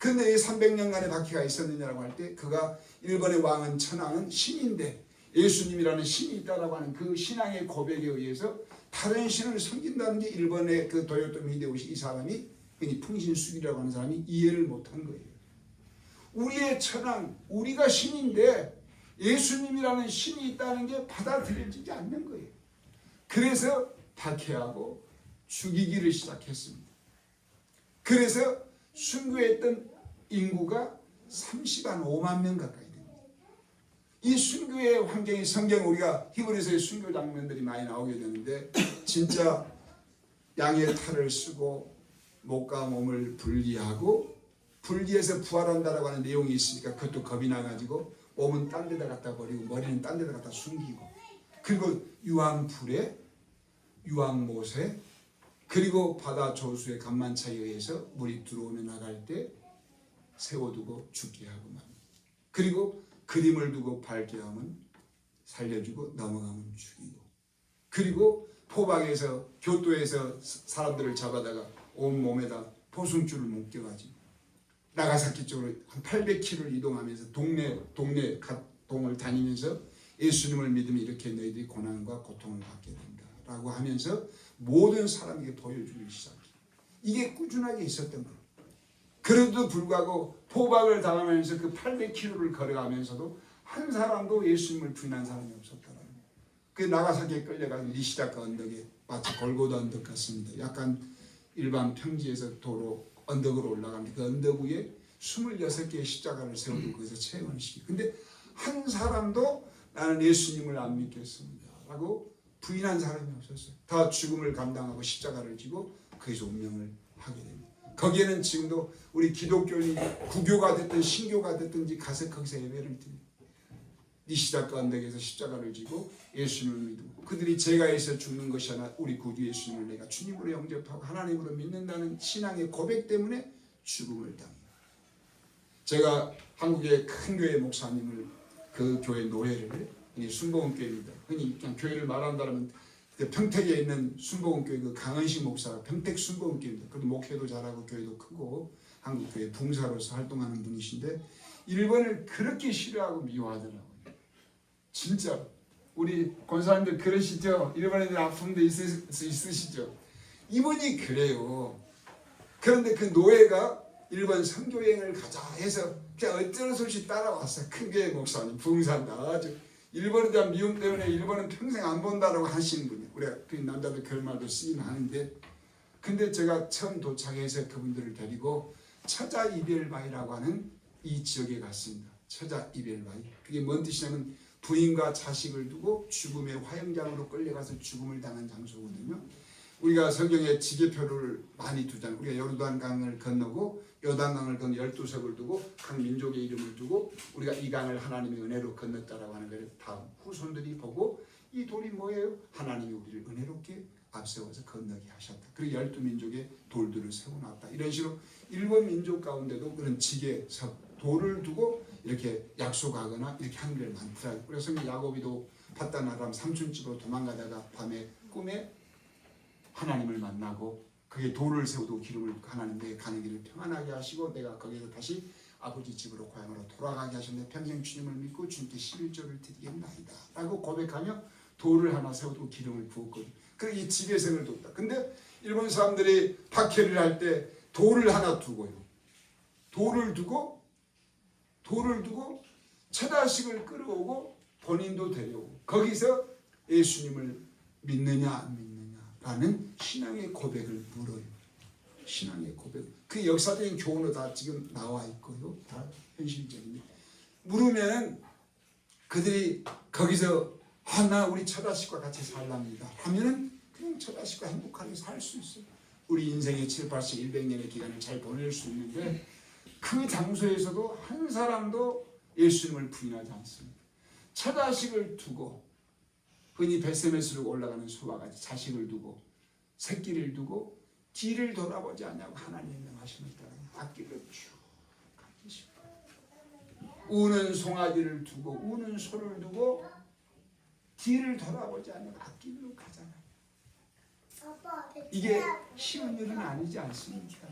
근데 이 300년간의 박해가 있었느냐라고 할 때 그가 일본의 왕은 천황은 신인데 예수님이라는 신이 있다라고 하는 그 신앙의 고백에 의해서 다른 신을 섬긴다는 게 일본의 그 도요토미 히데요시 이 사람이 풍신수기라고 하는 사람이 이해를 못한 거예요. 우리의 천황, 우리가 신인데 예수님이라는 신이 있다는 게 받아들여지지 않는 거예요. 그래서 박해하고 죽이기를 시작했습니다. 그래서 순교했던 인구가 35만 명 가까이 됩니다. 이 순교의 환경이 성경 우리가 히브리서의 순교 장면들이 많이 나오게 되는데 진짜 양의 탈을 쓰고 목과 몸을 분리하고 분리해서 부활한다라고 하는 내용이 있으니까 그것도 겁이 나가지고 몸은 딴 데다 갖다 버리고 머리는 딴 데다 갖다 숨기고 그리고 유황불에 유황못에 그리고 바다 조수의 간만차에 의해서 물이 들어오며 나갈 때 세워두고 죽게 하고 말. 그리고 그림을 두고 밟게 하면 살려주고 넘어가면 죽이고 그리고 포박에서 교토에서 사람들을 잡아다가 온 몸에다 포승줄을 묶여가지고 나가사키 쪽으로 한 800km를 이동하면서 동네 동을 다니면서 예수님을 믿으면 이렇게 너희들이 고난과 고통을 받게 된다 라고 하면서 모든 사람에게 보여주기 시작해요. 이게 꾸준하게 있었던 거예요. 그래도 불구하고 포박을 당하면서 그 800km를 걸어가면서도 한 사람도 예수님을 부인한 사람이 없었다는 거예요. 그 나가사키에 끌려가서 니시다카 언덕에 마치 골고다 언덕 같습니다. 약간 일반 평지에서 도로 언덕으로 올라가는데 그 언덕 위에 26개의 십자가를 세우고 거기서 체험을 시키고 근데 한 사람도 나는 예수님을 안 믿겠습니다 라고 부인한 사람이 없었어요. 다 죽음을 감당하고 십자가를 지고 거기서 운명을 하게 됩니다. 거기에는 지금도 우리 기독교인이 구교가 됐든 신교가 됐든지 가서 거기서 예배를 드립니다. 니시다카 언덕에서 십자가를 지고 예수님을 믿고 그들이 죄가 있어 죽는 것이 아니라 우리 구주 예수님을 내가 주님으로 영접하고 하나님으로 믿는다는 신앙의 고백 때문에 죽음을 당해요. 제가 한국의 큰 교회 목사님을 그 교회 노예를 순복음교회입니다. 흔히 그냥 교회를 말한다면 그 평택에 있는 순복음교회 그 강은식 목사가 평택 순복음교회입니다. 그래도 목회도 잘하고 교회도 크고 한국교회 붕사로서 활동하는 분이신데 일본을 그렇게 싫어하고 미워하더라고요. 진짜 우리 권사님들 그러시죠? 일본 애들 아픔도 있으시죠? 이분이 그래요. 그런데 그 노예가 일본 선교여행을 가자 해서 그냥 어쩔 수 없이 따라왔어요. 큰 교회 목사님 붕사인다. 아주 일본에 대한 미움 때문에 일본은 평생 안 본다라고 하시는 분이에요. 우리가 그 남자들 그런 말도 쓰긴 하는데 근데 제가 처음 도착해서 그분들을 데리고 처자이별바위라고 하는 이 지역에 갔습니다. 처자이별바위. 그게 뭔 뜻이냐면 부인과 자식을 두고 죽음의 화영장으로 끌려가서 죽음을 당한 장소거든요. 우리가 성경에 지계표를 많이 두잖아요. 우리가 요르단강을 건너고 요단강을 건너 12석을 두고 각 민족의 이름을 두고 우리가 이 강을 하나님의 은혜로 건넜다라고 하는 걸 다음 후손들이 보고 이 돌이 뭐예요? 하나님이 우리를 은혜롭게 앞세워서 건너게 하셨다. 그리고 12민족의 돌들을 세워놨다. 이런 식으로 일본 민족 가운데도 그런 지계석 돌을 두고 이렇게 약속하거나 이렇게 하는 게 많더라고요. 그래서 야고비도 바단 아람 삼촌집으로 도망가다가 밤에 꿈에 하나님을 만나고 그게 돌을 세우고 기름을 하나님 내게 가는 길을 평안하게 하시고 내가 거기서 다시 아버지 집으로 고향으로 돌아가게 하셨는데 평생 주님을 믿고 주님께 11조를 드리겠나이다 라고 고백하며 돌을 하나 세우고 기름을 부었거든요. 그래서 이 지배성을 뒀다. 근데 일본 사람들이 박해를 할 때 돌을 하나 두고요. 돌을 두고 처자식을 끌어오고 본인도 데려오고 거기서 예수님을 믿느냐 안 믿느냐라는 신앙의 고백을 물어요. 신앙의 고백. 그 역사적인 교훈도 다 지금 나와 있고요. 다 현실적인. 물으면 그들이 거기서 나 우리 처자식과 같이 살랍니다 하면은 그냥 처자식과 행복하게 살 수 있어요. 우리 인생의 7, 80, 100년의 기간을 잘 보낼 수 있는데 그 장소에서도 한 사람도 예수님을 부인하지 않습니다. 처자식을 두고 흔히 벳세메스로 올라가는 소와 같이 자식을 두고 새끼를 두고 뒤를 돌아보지 않냐고 하나님 명하십니다. 앞길로 쭉 가기 싶어요. 우는 송아지를 두고 우는 소를 두고 뒤를 돌아보지 않냐고 앞길로 가잖아요. 이게 쉬운 일은 아니지 않습니까?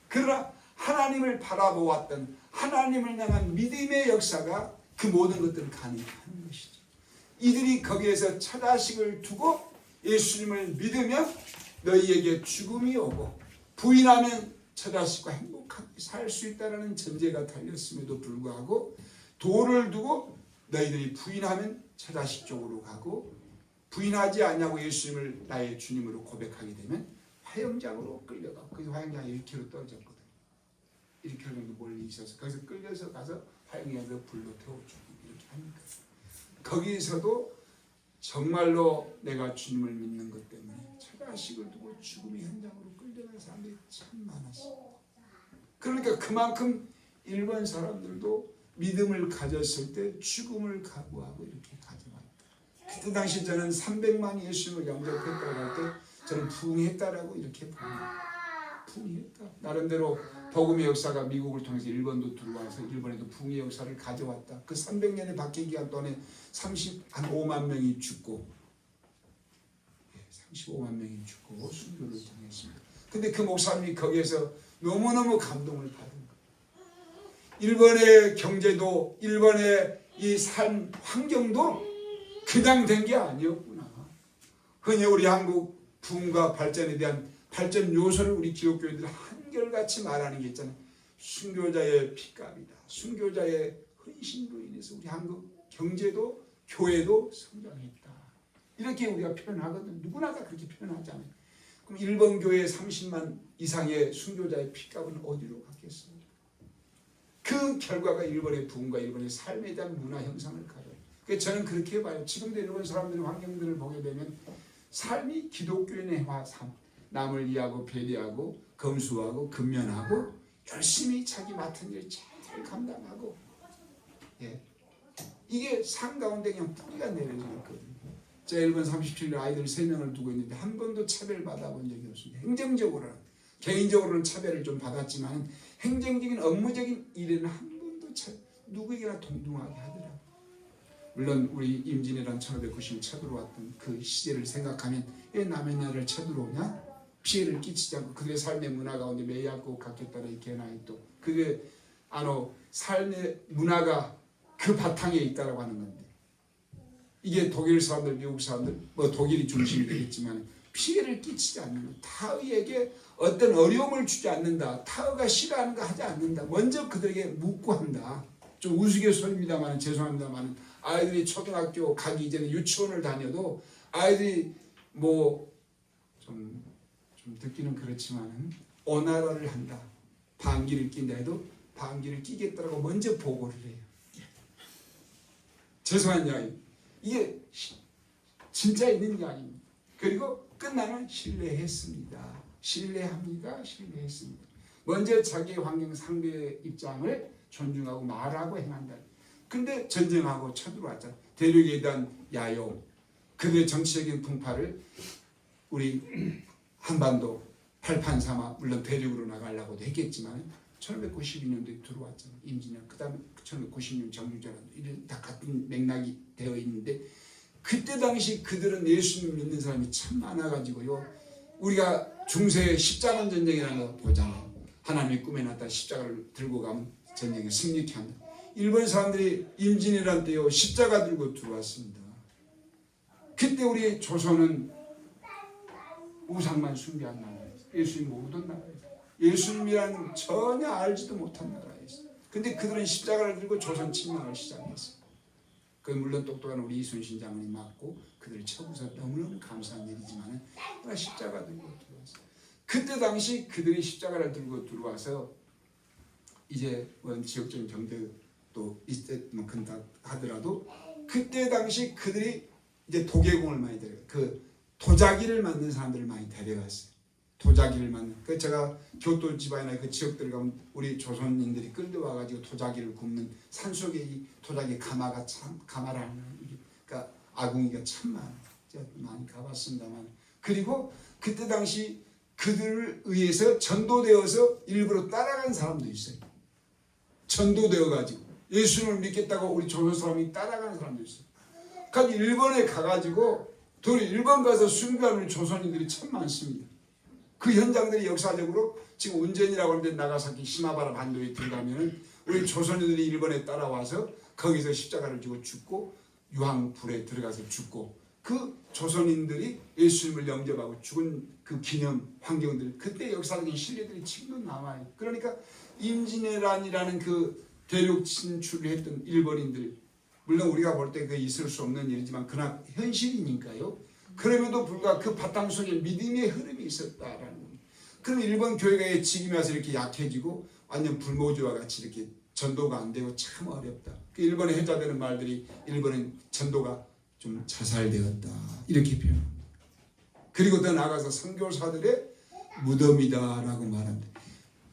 그러나 하나님을 바라보았던 하나님을 향한 믿음의 역사가 그 모든 것들을 가능하게 하는 것이죠. 이들이 거기에서 처자식을 두고 예수님을 믿으면 너희에게 죽음이 오고 부인하면 처자식과 행복하게 살 수 있다는 전제가 달렸음에도 불구하고 돌을 두고 너희들이 부인하면 처자식 쪽으로 가고 부인하지 않냐고 예수님을 나의 주님으로 고백하게 되면 화영장으로 끌려가고 그 화영장이 1km 떨어졌거든요. 1km 정도 멀리 있어서 거기서 끌려서 가서 화영장에서 불로 태워주고 이렇게 하니까 거기서도 정말로 내가 주님을 믿는 것 때문에 처자식을 두고 죽음의 현장으로 끌려가는 사람들이 참 많았어요. 그러니까 그만큼 일본 사람들도 믿음을 가졌을 때 죽음을 각오하고 이렇게 가져왔다. 그때 당시 저는 300만이 예수님을 영접했다고 할 때 저는 부흥했다라고 이렇게 봅니다. 부흥했다. 나름대로 복음의 역사가 미국을 통해서 일본도 들어와서 일본에도 부흥의 역사를 가져왔다. 그 300년의 박해 기간 동안에 35만 명이 죽고 35만 명이 죽고 순교를 당했습니다. 근데 그 목사님이 거기에서 너무너무 감동을 받은 거예요. 일본의 경제도 일본의 이 삶 환경도 그냥 된 게 아니었구나. 흔히 우리 한국 부흥과 발전에 대한 발전 요소를 우리 기독교인들이 한결같이 말하는 게 있잖아요. 순교자의 피값이다. 순교자의 헌신으로 인해서 우리 한국 경제도 교회도 성장했다. 이렇게 우리가 표현하거든. 누구나 다 그렇게 표현하잖아요. 그럼 일본 교회 30만 이상의 순교자의 피값은 어디로 갔겠습니까? 그 결과가 일본의 부흥과 일본의 삶에 대한 문화 형상을 가져요. 그래서 저는 그렇게 봐요. 지금도 일본 사람들의 환경들을 보게 되면 삶이 기독교인의 삶, 남을 이해하고 배려하고 검수하고 근면하고 열심히 자기 맡은 일 잘 감당하고 이게 삶 가운데 그냥 뿌리가 내려져 있거든요. 제가 일본 37년 아이들 3명을 두고 있는데 한 번도 차별받아 본 적이 없습니다. 행정적으로는 개인적으로는 차별을 좀 받았지만 행정적인 업무적인 일에는 한 번도 누구에게나 동등하게 하더라고요. 물론 우리 임진왜란 1590년 쳐들어왔던 그 시대를 생각하면 왜 남의 나라를 쳐들어오냐? 피해를 끼치지 않고 그들의 삶의 문화 가운데 매이하고 갖겠다는 이 개나이 또 그게 삶의 문화가 그 바탕에 있다라고 하는 건데 이게 독일 사람들, 미국 사람들, 뭐 독일이 중심이 되겠지만 피해를 끼치지 않는 것, 타의에게 어떤 어려움을 주지 않는다, 타의가 싫어하는 거 하지 않는다, 먼저 그들에게 묻고 한다. 좀 우스갯소리입니다만 죄송합니다만 아이들이 초등학교 가기 이전에 유치원을 다녀도 아이들이 뭐 좀 듣기는 그렇지만은 오나라를 한다, 방귀를 낀다 해도 방귀를 끼겠다라고 먼저 보고를 해요. 죄송한 이야기. 이게 진짜 있는 이야기입니다. 그리고 끝나면 신뢰했습니다. 신뢰합니다. 신뢰했습니다. 먼저 자기의 환경 상대의 입장을 존중하고 말하고 행한다. 근데 전쟁하고 쳐들어왔잖아요. 대륙에 대한 야용, 그들의 정치적인 풍파를 우리 한반도 팔판삼아 물론 대륙으로 나가려고도 했겠지만 1992년도에 들어왔잖아요. 임진왜란. 그 다음에 1990년 정유재란 이런 다 같은 맥락이 되어 있는데 그때 당시 그들은 예수님 믿는 사람이 참 많아가지고요. 우리가 중세 십자군 전쟁이라는 거 보잖아요. 하나님이 꿈에 나타 십자가를 들고 가면 전쟁에 승리케 한다. 일본 사람들이 임진왜란 때요 십자가 들고 들어왔습니다. 그때 우리 조선은 우상만 숭배한 나라였어요. 예수님 모르던 나라였어요. 예수님이란 전혀 알지도 못한 나라였어요. 근데 그들은 십자가를 들고 조선 침략을 시작했어요. 그 물론 똑똑한 우리 이순신 장군이 맞고 그들을 쳐부서 너무너무 감사한 일이지만 십자가 들고 들어왔어요. 그때 당시 그들이 십자가를 들고 들어와서 이제 지역적인 경제도 이때만큼 하더라도 그때 당시 그들이 이제 도계공을 많이 데려가 그 도자기를 만든 사람들을 많이 데려갔어요. 도자기를 만든 그 제가 교토 지방이나 그 지역들 가면 우리 조선인들이 끌려와가지고 도자기를 굽는 산속에 이 도자기 가마가 참 가마라는 그러니까 아궁이가 참 많아요. 제가 많이 가봤습니다만 그리고 그때 당시 그들을 의해서 전도되어서 일부러 따라간 사람도 있어요. 전도되어가지고 예수님을 믿겠다고 우리 조선 사람이 따라가는 사람도 있어요. 그러니까 일본에 가가지고 또 일본 가서 숭배하는 조선인들이 참 많습니다. 그 현장들이 역사적으로 지금 운전이라고 하는데 나가사키 시마바라 반도에 들어가면 우리 조선인들이 일본에 따라와서 거기서 십자가를 지고 죽고 유황불에 들어가서 죽고 그 조선인들이 예수님을 영접하고 죽은 그 기념 환경들 그때 역사적인 신뢰들이 지금도 남아요. 그러니까 임진왜란이라는 그 대륙 진출을 했던 일본인들 물론 우리가 볼 때 그 있을 수 없는 일이지만 그러나 현실이니까요. 그럼에도 불구하고 그 바탕 속에 믿음의 흐름이 있었다라는 겁니다. 그럼 일본 교회가 지금에 와서 이렇게 약해지고 완전 불모지와 같이 이렇게 전도가 안 되고 참 어렵다. 그 일본에 해자되는 말들이 일본은 전도가 좀 자살되었다 이렇게 표현합니다. 그리고 더 나아가서 선교사들의 무덤이다라고 말합니다.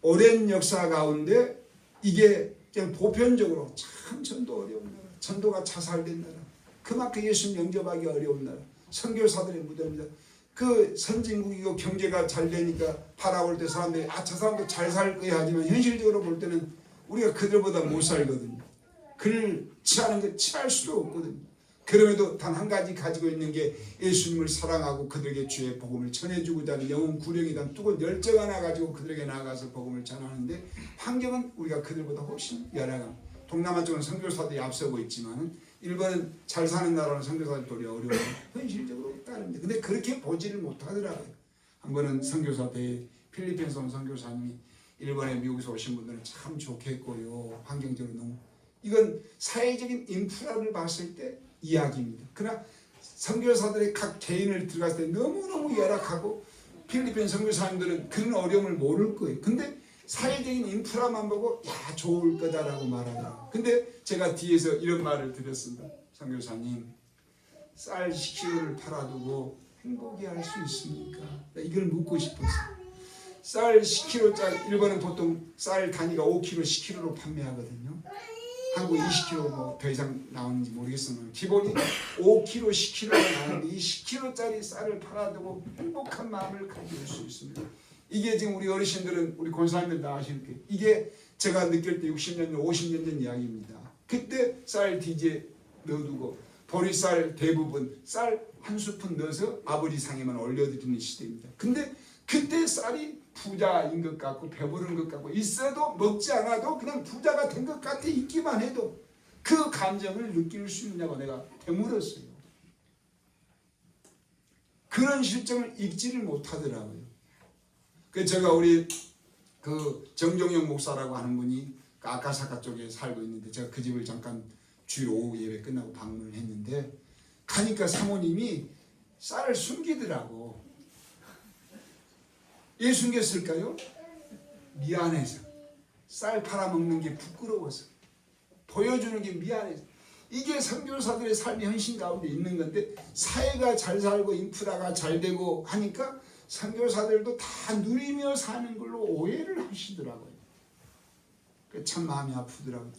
오랜 역사 가운데 이게 그냥 보편적으로 참 전도 어려운 나라, 전도가 자살된 나라, 그만큼 예수님 영접하기 어려운 나라, 선교사들의 무덤이다. 그 선진국이고 경제가 잘 되니까 바라볼 때 사람들이 저 사람도 잘 살 거야 하지만 현실적으로 볼 때는 우리가 그들보다 못 살거든요. 그를 취하는 게 취할 수도 없거든요. 그럼에도 단 한 가지 가지고 있는 게 예수님을 사랑하고 그들에게 주의 복음을 전해주고자 하는 영혼 구령이란 뜨거운 열정 하나 가지고 그들에게 나아가서 복음을 전하는데 환경은 우리가 그들보다 훨씬 열악합니다. 동남아 쪽은 선교사들이 앞서고 있지만 일본은 잘 사는 나라는 선교사들이 어려워요. 현실적으로 따릅니다. 근데 그렇게 보지를 못하더라고요. 한 번은 선교사 대회 필리핀에서 온 선교사님이 일본에 미국에서 오신 분들은 참 좋겠고요. 환경적으로 너무 이건 사회적인 인프라를 봤을 때 이야기입니다. 그러나 선교사들의 각 개인을 들어갔을 때 너무너무 열악하고 필리핀 선교사님들은 그런 어려움을 모를 거예요. 근데 사회적인 인프라만 보고 야 좋을 거다라고 말하더라고요. 근데 제가 뒤에서 이런 말을 들었습니다. 선교사님 쌀 10kg를 팔아두고 행복해 할 수 있습니까? 이걸 묻고 싶었어요. 쌀 10kg짜리 일본은 보통 쌀 단위가 5kg, 10kg로 판매하거든요. 한국 20kg 뭐 더 이상 나오는지 모르겠으면 기본이 5kg, 10kg가 나오는데 이 10kg짜리 쌀을 팔아두고 행복한 마음을 가질 수 있습니다. 이게 지금 우리 어르신들은 우리 권사님들 다 아실 거예요. 이게 제가 느낄 때 60년 전, 50년 전 이야기입니다. 그때 쌀 디지에 넣어두고 보리쌀 대부분 쌀 한 스푼 넣어서 아버지 상에만 올려드리는 시대입니다. 근데 그때 쌀이 부자인 것 같고 배부른 것 같고 있어도 먹지 않아도 그냥 부자가 된 것 같아 있기만 해도 그 감정을 느낄 수 있냐고 내가 되물었어요. 그런 실정을 읽지를 못하더라고요. 그 제가 우리 그 정종영 목사라고 하는 분이 아카사카 쪽에 살고 있는데 제가 그 집을 잠깐 주일 오후 예배 끝나고 방문을 했는데 가니까 사모님이 쌀을 숨기더라고. 왜 숨겼을까요? 미안해서. 쌀 팔아먹는 게 부끄러워서. 보여주는 게 미안해서. 이게 선교사들의 삶의 현실 가운데 있는 건데 사회가 잘 살고 인프라가 잘 되고 하니까 선교사들도 다 누리며 사는 걸로 오해를 하시더라고요. 참 마음이 아프더라고요.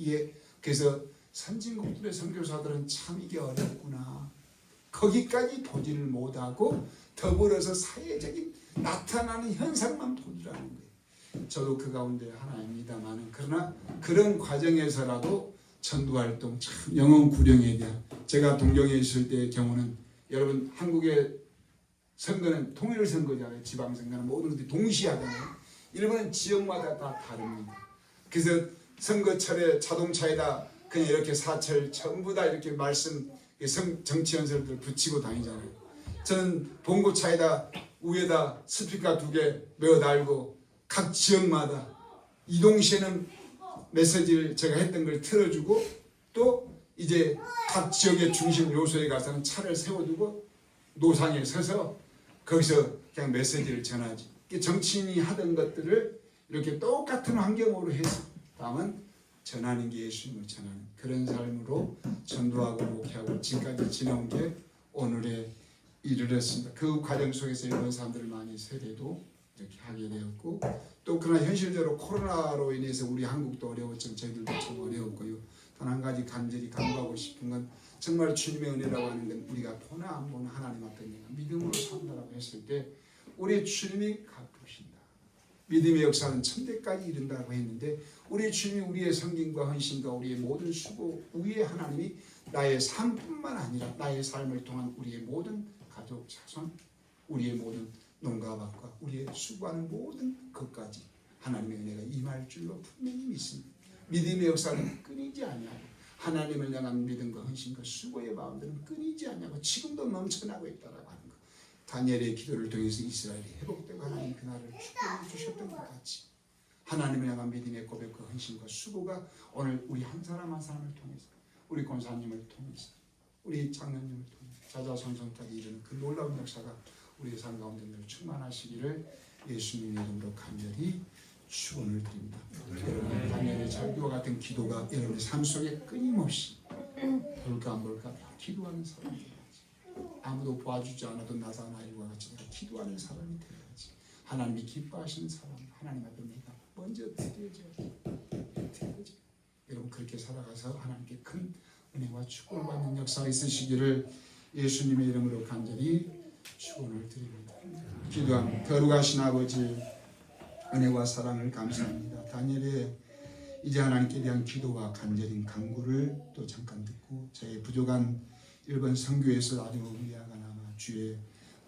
그래서 선진국들의 선교사들은 참 이게 어렵구나. 거기까지 보지를 못하고 더불어서 사회적인 나타나는 현상만 보더라는 거예요. 저도 그 가운데 하나입니다만 그러나 그런 과정에서라도 전도활동 참 영혼 구령에 대한 제가 동경에 있을 때의 경우는 여러분 한국의 선거는 통일 선거잖아요. 지방선거는 모든 것들이 동시에 하잖아요. 일본은 지역마다 다 다릅니다. 그래서 선거철에 자동차에다 그냥 이렇게 사철 전부 다 이렇게 말씀 정치 연설들 붙이고 다니잖아요. 저는 봉고차에다 위에다 스피커 2개 메어 달고 각 지역마다 이동시에는 메시지를 제가 했던 걸 틀어주고 또 이제 각 지역의 중심 요소에 가서는 차를 세워두고 노상에 서서 거기서 그냥 메시지를 전하지. 정치인이 하던 것들을 이렇게 똑같은 환경으로 해서 다음은 전하는 게 예수님을 전하는 그런 삶으로 전도하고 목회하고 지금까지 지나온 게 오늘에 이르렀습니다. 그 과정 속에서 일본 사람들을 많이 세례도 이렇게 하게 되었고 또 그러나 현실적으로 코로나로 인해서 우리 한국도 어려웠지만 저희들도 참 어려웠고요. 단 한 가지 간절히 간구하고 싶은 건 정말 주님의 은혜라고 하는 건 우리가 보나 안 보나 하나님 앞에 내가 믿음으로 산다라고 했을 때 우리 주님이 갚으신다. 믿음의 역사는 천대까지 이른다고 했는데 우리 주님이 우리의 성김과 헌신과 우리의 모든 수고 위에 하나님이 나의 삶뿐만 아니라 나의 삶을 통한 우리의 모든 가족, 자손, 우리의 모든 농가 밭과 우리의 수고하는 모든 것까지 하나님의 은혜가 임할 줄로 분명히 믿습니다. 믿음의 역사는 끊이지 아니하고 하나님을 향한 믿음과 헌신과 수고의 마음들은 끊이지 아니하고 지금도 넘쳐나고 있다라고 하는 것. 다니엘의 기도를 통해서 이스라엘이 회복되고 하나님 그날을 축복해 주셨던 것 같이 하나님을 향한 믿음의 고백과 헌신과 수고가 오늘 우리 한 사람 한 사람을 통해서 우리 권사님을 통해서 우리 장로님을 통해서 자자손손까지 이르는 그 놀라운 역사가 우리의 삶 가운데 늘 충만하시기를 예수님의 이름으로 간절히 축원을 드립니다. 여러분 다니엘의 절기와 같은 기도가 여러분의 삶 속에 끊임없이 볼까 안 볼까 기도하는 사람이 되어야지. 아무도 봐주지 않아도 나사나엘과 같이 내가 기도하는 사람이 되어야지. 하나님이 기뻐하시는 사람 하나님 앞에 내가 먼저 드려야지. 여러분 그렇게 살아가서 하나님께 큰 은혜와 축복을 받는 역사가 있으시기를 예수님의 이름으로 간절히 축원을 드립니다. 기도합니다. 거룩하신 아버지 은혜와 사랑을 감사합니다. 다니엘의 이제 하나님께 대한 기도와 간절인 간구를 또 잠깐 듣고 저의 부족한 일본 선교에서 아주 미아가 남아 주의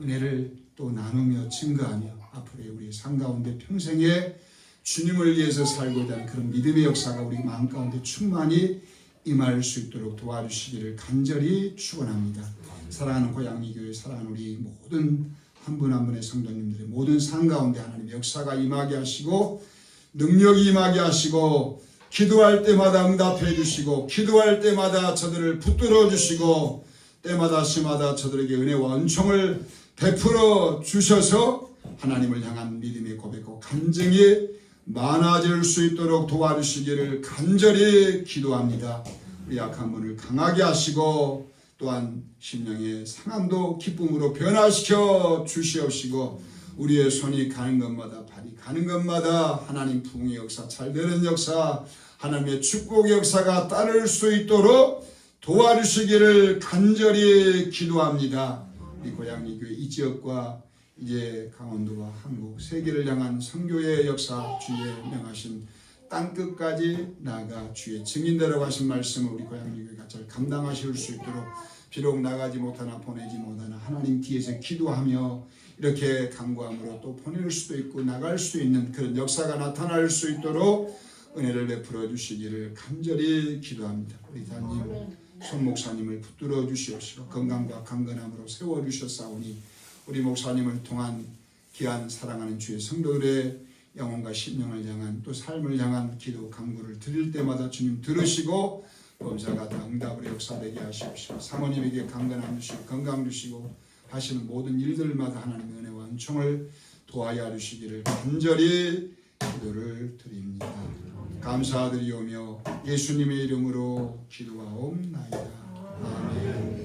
은혜를 또 나누며 증거하며 앞으로의 우리 삶 가운데 평생에 주님을 위해서 살고자 하는 그런 믿음의 역사가 우리 마음 가운데 충만히 임할 수 있도록 도와주시기를 간절히 축원합니다. 사랑하는 고양이교회 사랑하는 우리 모든 한 분 한 분의 성도님들의 모든 삶 가운데 하나님 역사가 임하게 하시고 능력이 임하게 하시고 기도할 때마다 응답해 주시고 기도할 때마다 저들을 붙들어 주시고 때마다 시마다 저들에게 은혜와 은총을 베풀어 주셔서 하나님을 향한 믿음의 고백과 간증이 많아질 수 있도록 도와주시기를 간절히 기도합니다. 우리 약한 분을 강하게 하시고 또한 심령의 상함도 기쁨으로 변화시켜 주시옵시고 우리의 손이 가는 것마다 발이 가는 것마다 하나님 부흥의 역사 잘 되는 역사 하나님의 축복의 역사가 따를 수 있도록 도와주시기를 간절히 기도합니다. 우리 고양이교회 이 지역과 이제 강원도와 한국 세계를 향한 선교의 역사 주의 명하신 땅끝까지 나아가 주의 증인되라고 하신 말씀을 우리 고양이교회가 잘 감당하실 수 있도록 비록 나가지 못하나 보내지 못하나 하나님 뒤에서 기도하며 이렇게 간구함으로 또 보낼 수도 있고 나갈 수 있는 그런 역사가 나타날 수 있도록 은혜를 베풀어 주시기를 간절히 기도합니다. 우리 다님 손 목사님을 붙들어 주시옵시고 건강과 강건함으로 세워주셨사오니 우리 목사님을 통한 귀한 사랑하는 주의 성도들의 영혼과 심령을 향한 또 삶을 향한 기도 간구를 드릴 때마다 주님 들으시고 범사가 다 응답으로 역사되게 하시옵시고 사모님에게 강건함 주시고 건강 주시고 하시는 모든 일들마다 하나님의 은혜와 은총을 도하여 주시기를 간절히 기도를 드립니다. 감사드리오며 예수님의 이름으로 기도하옵나이다. 아멘.